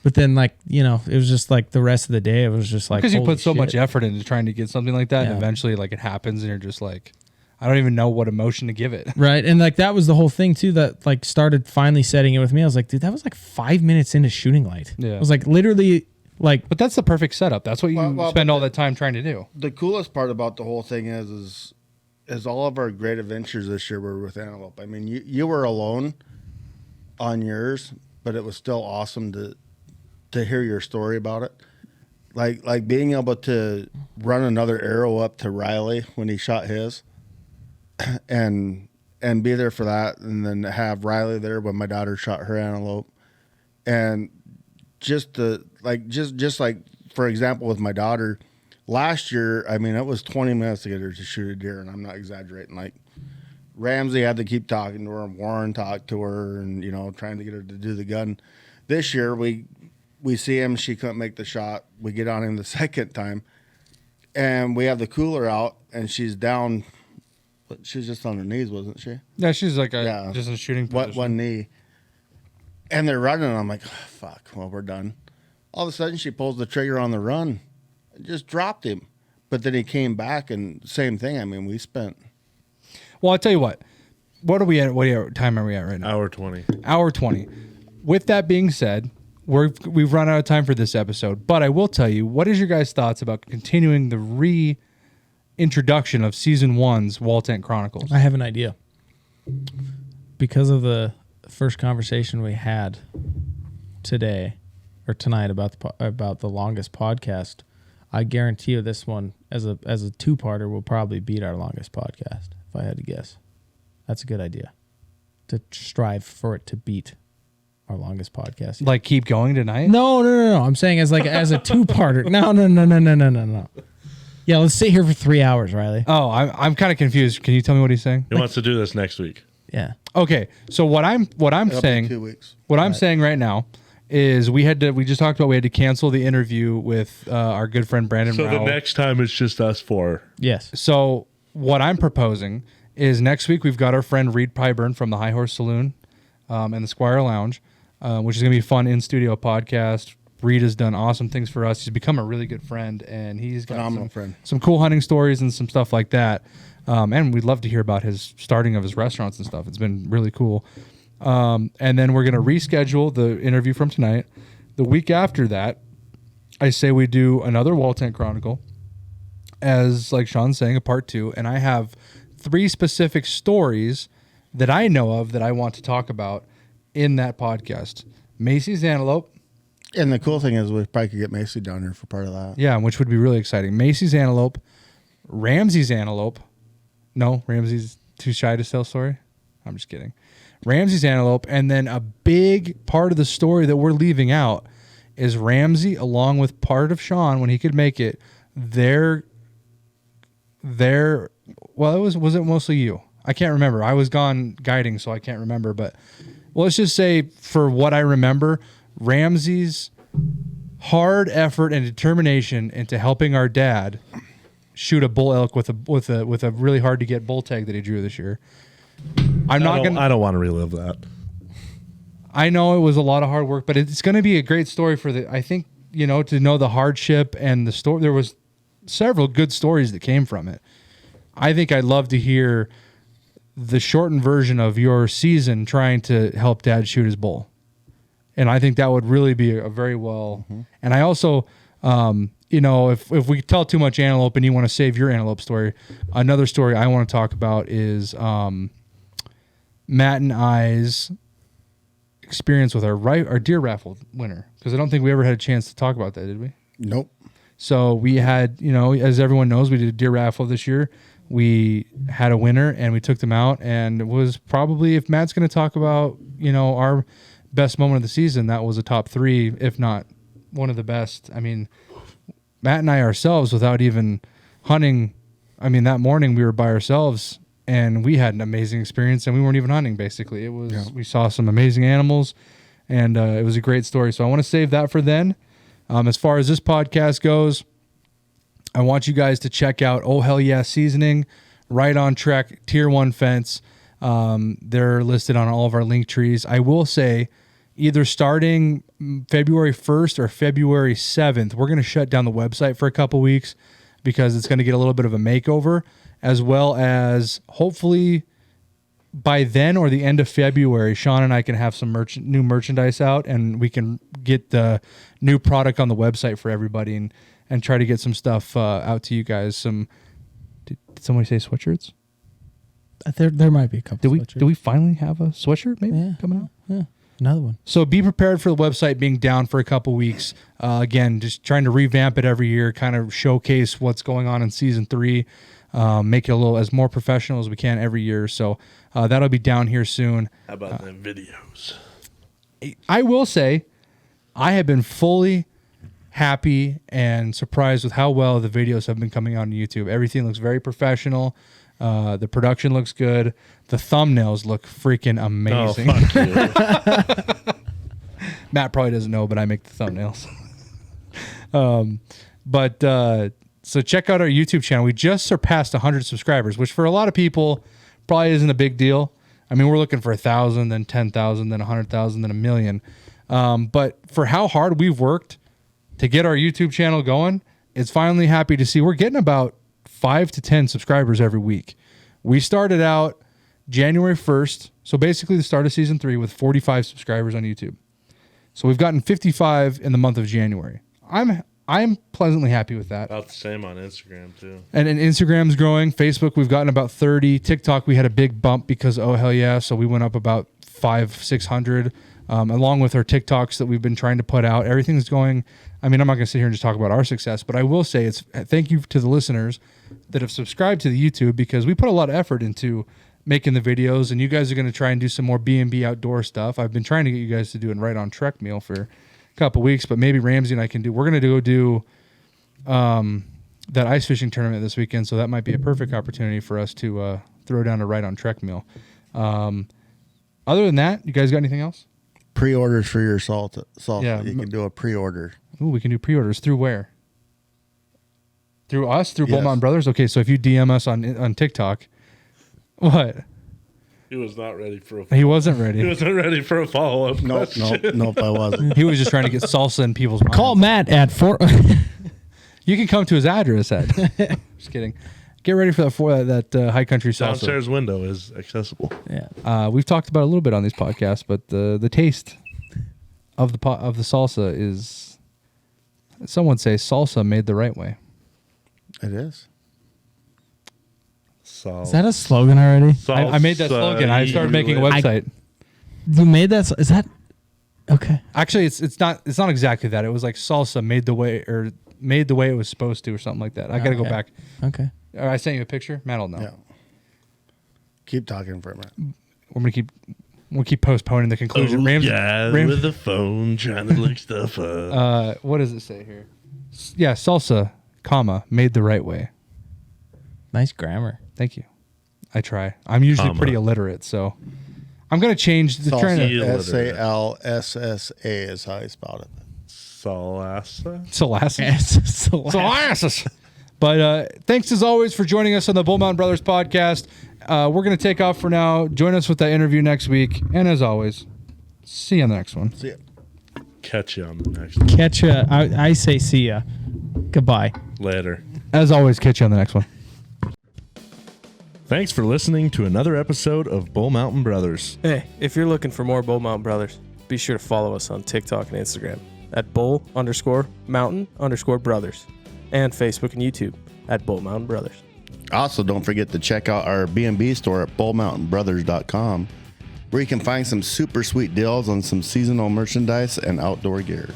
But then like, you know, it was just like the rest of the day, it was just like, because you put so much effort into trying to get something like that, and eventually like it happens, and you're just like, I don't even know what emotion to give it. Right. And like that was the whole thing too, that like started finally setting it with me. I was like, dude, that was like 5 minutes into shooting light. Yeah. I was like literally like. But that's the perfect setup. That's what you spend all that time trying to do. The coolest part about the whole thing is all of our great adventures this year were with antelope. I mean, you were alone on yours, but it was still awesome to hear your story about it. Like being able to run another arrow up to Riley when he shot his. And and be there for that, and then have Riley there when my daughter shot her antelope, and just like for example with my daughter, last year, I mean, it was 20 minutes to get her to shoot a deer, and I'm not exaggerating. Like Ramsey had to keep talking to her, and Warren talked to her, and trying to get her to do the gun. This year we see him, she couldn't make the shot. We get on him the second time, and we have the cooler out, and she's down. But she's just on her knees, wasn't she? Yeah, she's like just in a shooting position. One knee. And they're running, and I'm like, oh, fuck, well, we're done. All of a sudden, she pulls the trigger on the run and just dropped him. But then he came back, and same thing. I mean, we spent... Well, I'll tell you what. What are we at? What time are we at right now? Hour 20. Hour 20. With that being said, we've run out of time for this episode. But I will tell you, what is your guys' thoughts about continuing the reintroduction of Season 1's Wall Tent Chronicles? I have an idea. Because of the first conversation we had today or tonight about the longest podcast, I guarantee you this one as a two-parter will probably beat our longest podcast, if I had to guess. That's a good idea. To strive for it to beat our longest podcast. Like keep going tonight? No. I'm saying as a two-parter. No. Yeah, let's sit here for 3 hours, Riley. Oh, I'm kind of confused. Can you tell me what he's saying? He wants to do this next week. Yeah. Okay, so what I'm It'll saying, be 2 weeks. what I'm saying right now is we just talked about we had to cancel the interview with our good friend Brandon So Rao. the next time it's just us four. Yes. So what I'm proposing is next week we've got our friend Reed Pyburn from the High Horse Saloon and the Squire Lounge, which is going to be a fun in-studio podcast. Reed has done awesome things for us. He's become a really good friend, and he's got some cool hunting stories and some stuff like that. And we'd love to hear about his starting of his restaurants and stuff. It's been really cool. And then we're going to reschedule the interview from tonight. The week after that, I say we do another Wall Tent Chronicle, as like Sean's saying, a part 2. And I have 3 specific stories that I know of that I want to talk about in that podcast. Macy's Antelope. And the cool thing is we probably could get Macy down here for part of that. Yeah, which would be really exciting. Macy's Antelope, Ramsey's Antelope. No, Ramsey's too shy to tell story. I'm just kidding. Ramsey's Antelope, and then a big part of the story that we're leaving out is Ramsey, along with part of Sean, when he could make it, well, was it mostly you? I can't remember. I was gone guiding, so I can't remember. But well, let's just say, for what I remember, Ramsey's hard effort and determination into helping our dad shoot a bull elk with a really hard to get bull tag that he drew this year. I don't want to relive that. I know it was a lot of hard work, but it's going to be a great story I think, to know the hardship and the story. There was several good stories that came from it. I think I'd love to hear the shortened version of your season trying to help dad shoot his bull. And I think that would really be a very well. Mm-hmm. And I also, if we tell too much antelope and you want to save your antelope story, another story I want to talk about is Matt and I's experience with our deer raffle winner, because I don't think we ever had a chance to talk about that, did we? Nope. So we had, as everyone knows, we did a deer raffle this year. We had a winner and we took them out, and it was probably, if Matt's going to talk about, our best moment of the season, that was a top 3, if not one of the best. I mean, Matt and I ourselves, without even hunting, that morning we were by ourselves and we had an amazing experience, and we weren't even hunting. Basically, we saw some amazing animals, and it was a great story. So I want to save that for then. As far as this podcast goes, I want you guys to check out Oh Hell Yeah Seasoning, Right on Trek, Tier 1 Fence. They're listed on all of our link trees. I will say, either starting February 1st or February 7th, we're going to shut down the website for a couple weeks because it's going to get a little bit of a makeover, as well as hopefully by then or the end of February, Sean and I can have some new merchandise out, and we can get the new product on the website for everybody and try to get some stuff out to you guys. Did somebody say sweatshirts? There might be a couple. Do we finally have a sweatshirt maybe coming out? Yeah, another one. So be prepared for the website being down for a couple weeks. Again, just trying to revamp it every year, kind of showcase what's going on in season 3. make it a little as more professional as we can every year. So that'll be down here soon. How about them videos? I will say I have been fully happy and surprised with how well the videos have been coming out on YouTube. Everything looks very professional. The production looks good. The thumbnails look freaking amazing. Oh, fuck you. Matt probably doesn't know, but I make the thumbnails. So check out our YouTube channel. We just surpassed 100 subscribers, which for a lot of people probably isn't a big deal. I mean, we're looking for 1,000, then 10,000, then 100,000, then 1 million. But for how hard we've worked to get our YouTube channel going, it's finally happy to see we're getting about 5 to 10 subscribers every week. We started out January 1st, so basically the start of season 3 with 45 subscribers on YouTube. So we've gotten 55 in the month of January. I'm pleasantly happy with that. About the same on Instagram too. And Instagram's growing. Facebook, we've gotten about 30. TikTok, we had a big bump because oh hell yeah, so we went up about 500-600. Along with our TikToks that we've been trying to put out. Everything's going. I mean, I'm not going to sit here and just talk about our success, but I will say it's thank you to the listeners that have subscribed to the YouTube, because we put a lot of effort into making the videos, and you guys are going to try and do some more B&B outdoor stuff. I've been trying to get you guys to do it right on Trek Meal for a couple weeks, but maybe Ramsey and I can do. We're going to go do that ice fishing tournament this weekend, so that might be a perfect opportunity for us to throw down a right on Trek Meal. Other than that, you guys got anything else? Pre-orders for your salsa. Yeah. You can do a pre-order. Ooh, we can do pre-orders through where? Through us, through Bull Yes. Mountain Brothers. Okay, so if you DM us on TikTok, what? He was not ready for a. He wasn't He ready. wasn't ready for a follow up. Nope, I wasn't. He was just trying to get salsa in people's minds. Call Matt at 4. You can come to his address at. Just kidding. Get ready for that high country salsa. Downstairs window is accessible. Yeah. We've talked about it a little bit on these podcasts, but the taste of the salsa is, some would say, salsa made the right way. It is. So Is that a slogan already? I made that slogan. I started making a website. You made that? Is that okay? Actually, it's not exactly that. It was like salsa made the way it was supposed to, or something like that. I got to go Okay. back. Okay. I sent you a picture. Matt will know. Yeah. Keep talking for a minute. We'll keep postponing the conclusion. With the phone trying to look stuff up. What does it say here? Yeah, salsa, comma, made the right way. Nice grammar. Thank you. I try. I'm usually Comma. pretty illiterate, so I'm gonna change the trying to Salsa, SALSSA is how I spelled it. Salasa. Molasses. But thanks as always for joining us on the Bull Mountain Brothers podcast. We're going to take off for now. Join us with that interview next week. And as always, see you on the next one. See ya. Catch you on the next one. Catch ya. I say see ya. Goodbye. Later. As always, catch you on the next one. Thanks for listening to another episode of Bull Mountain Brothers. Hey, if you're looking for more Bull Mountain Brothers, be sure to follow us on TikTok and Instagram at Bull_Mountain_Brothers and Facebook and YouTube at Bull Mountain Brothers. Also, don't forget to check out our B&B store at bullmountainbrothers.com, where you can find some super sweet deals on some seasonal merchandise and outdoor gear.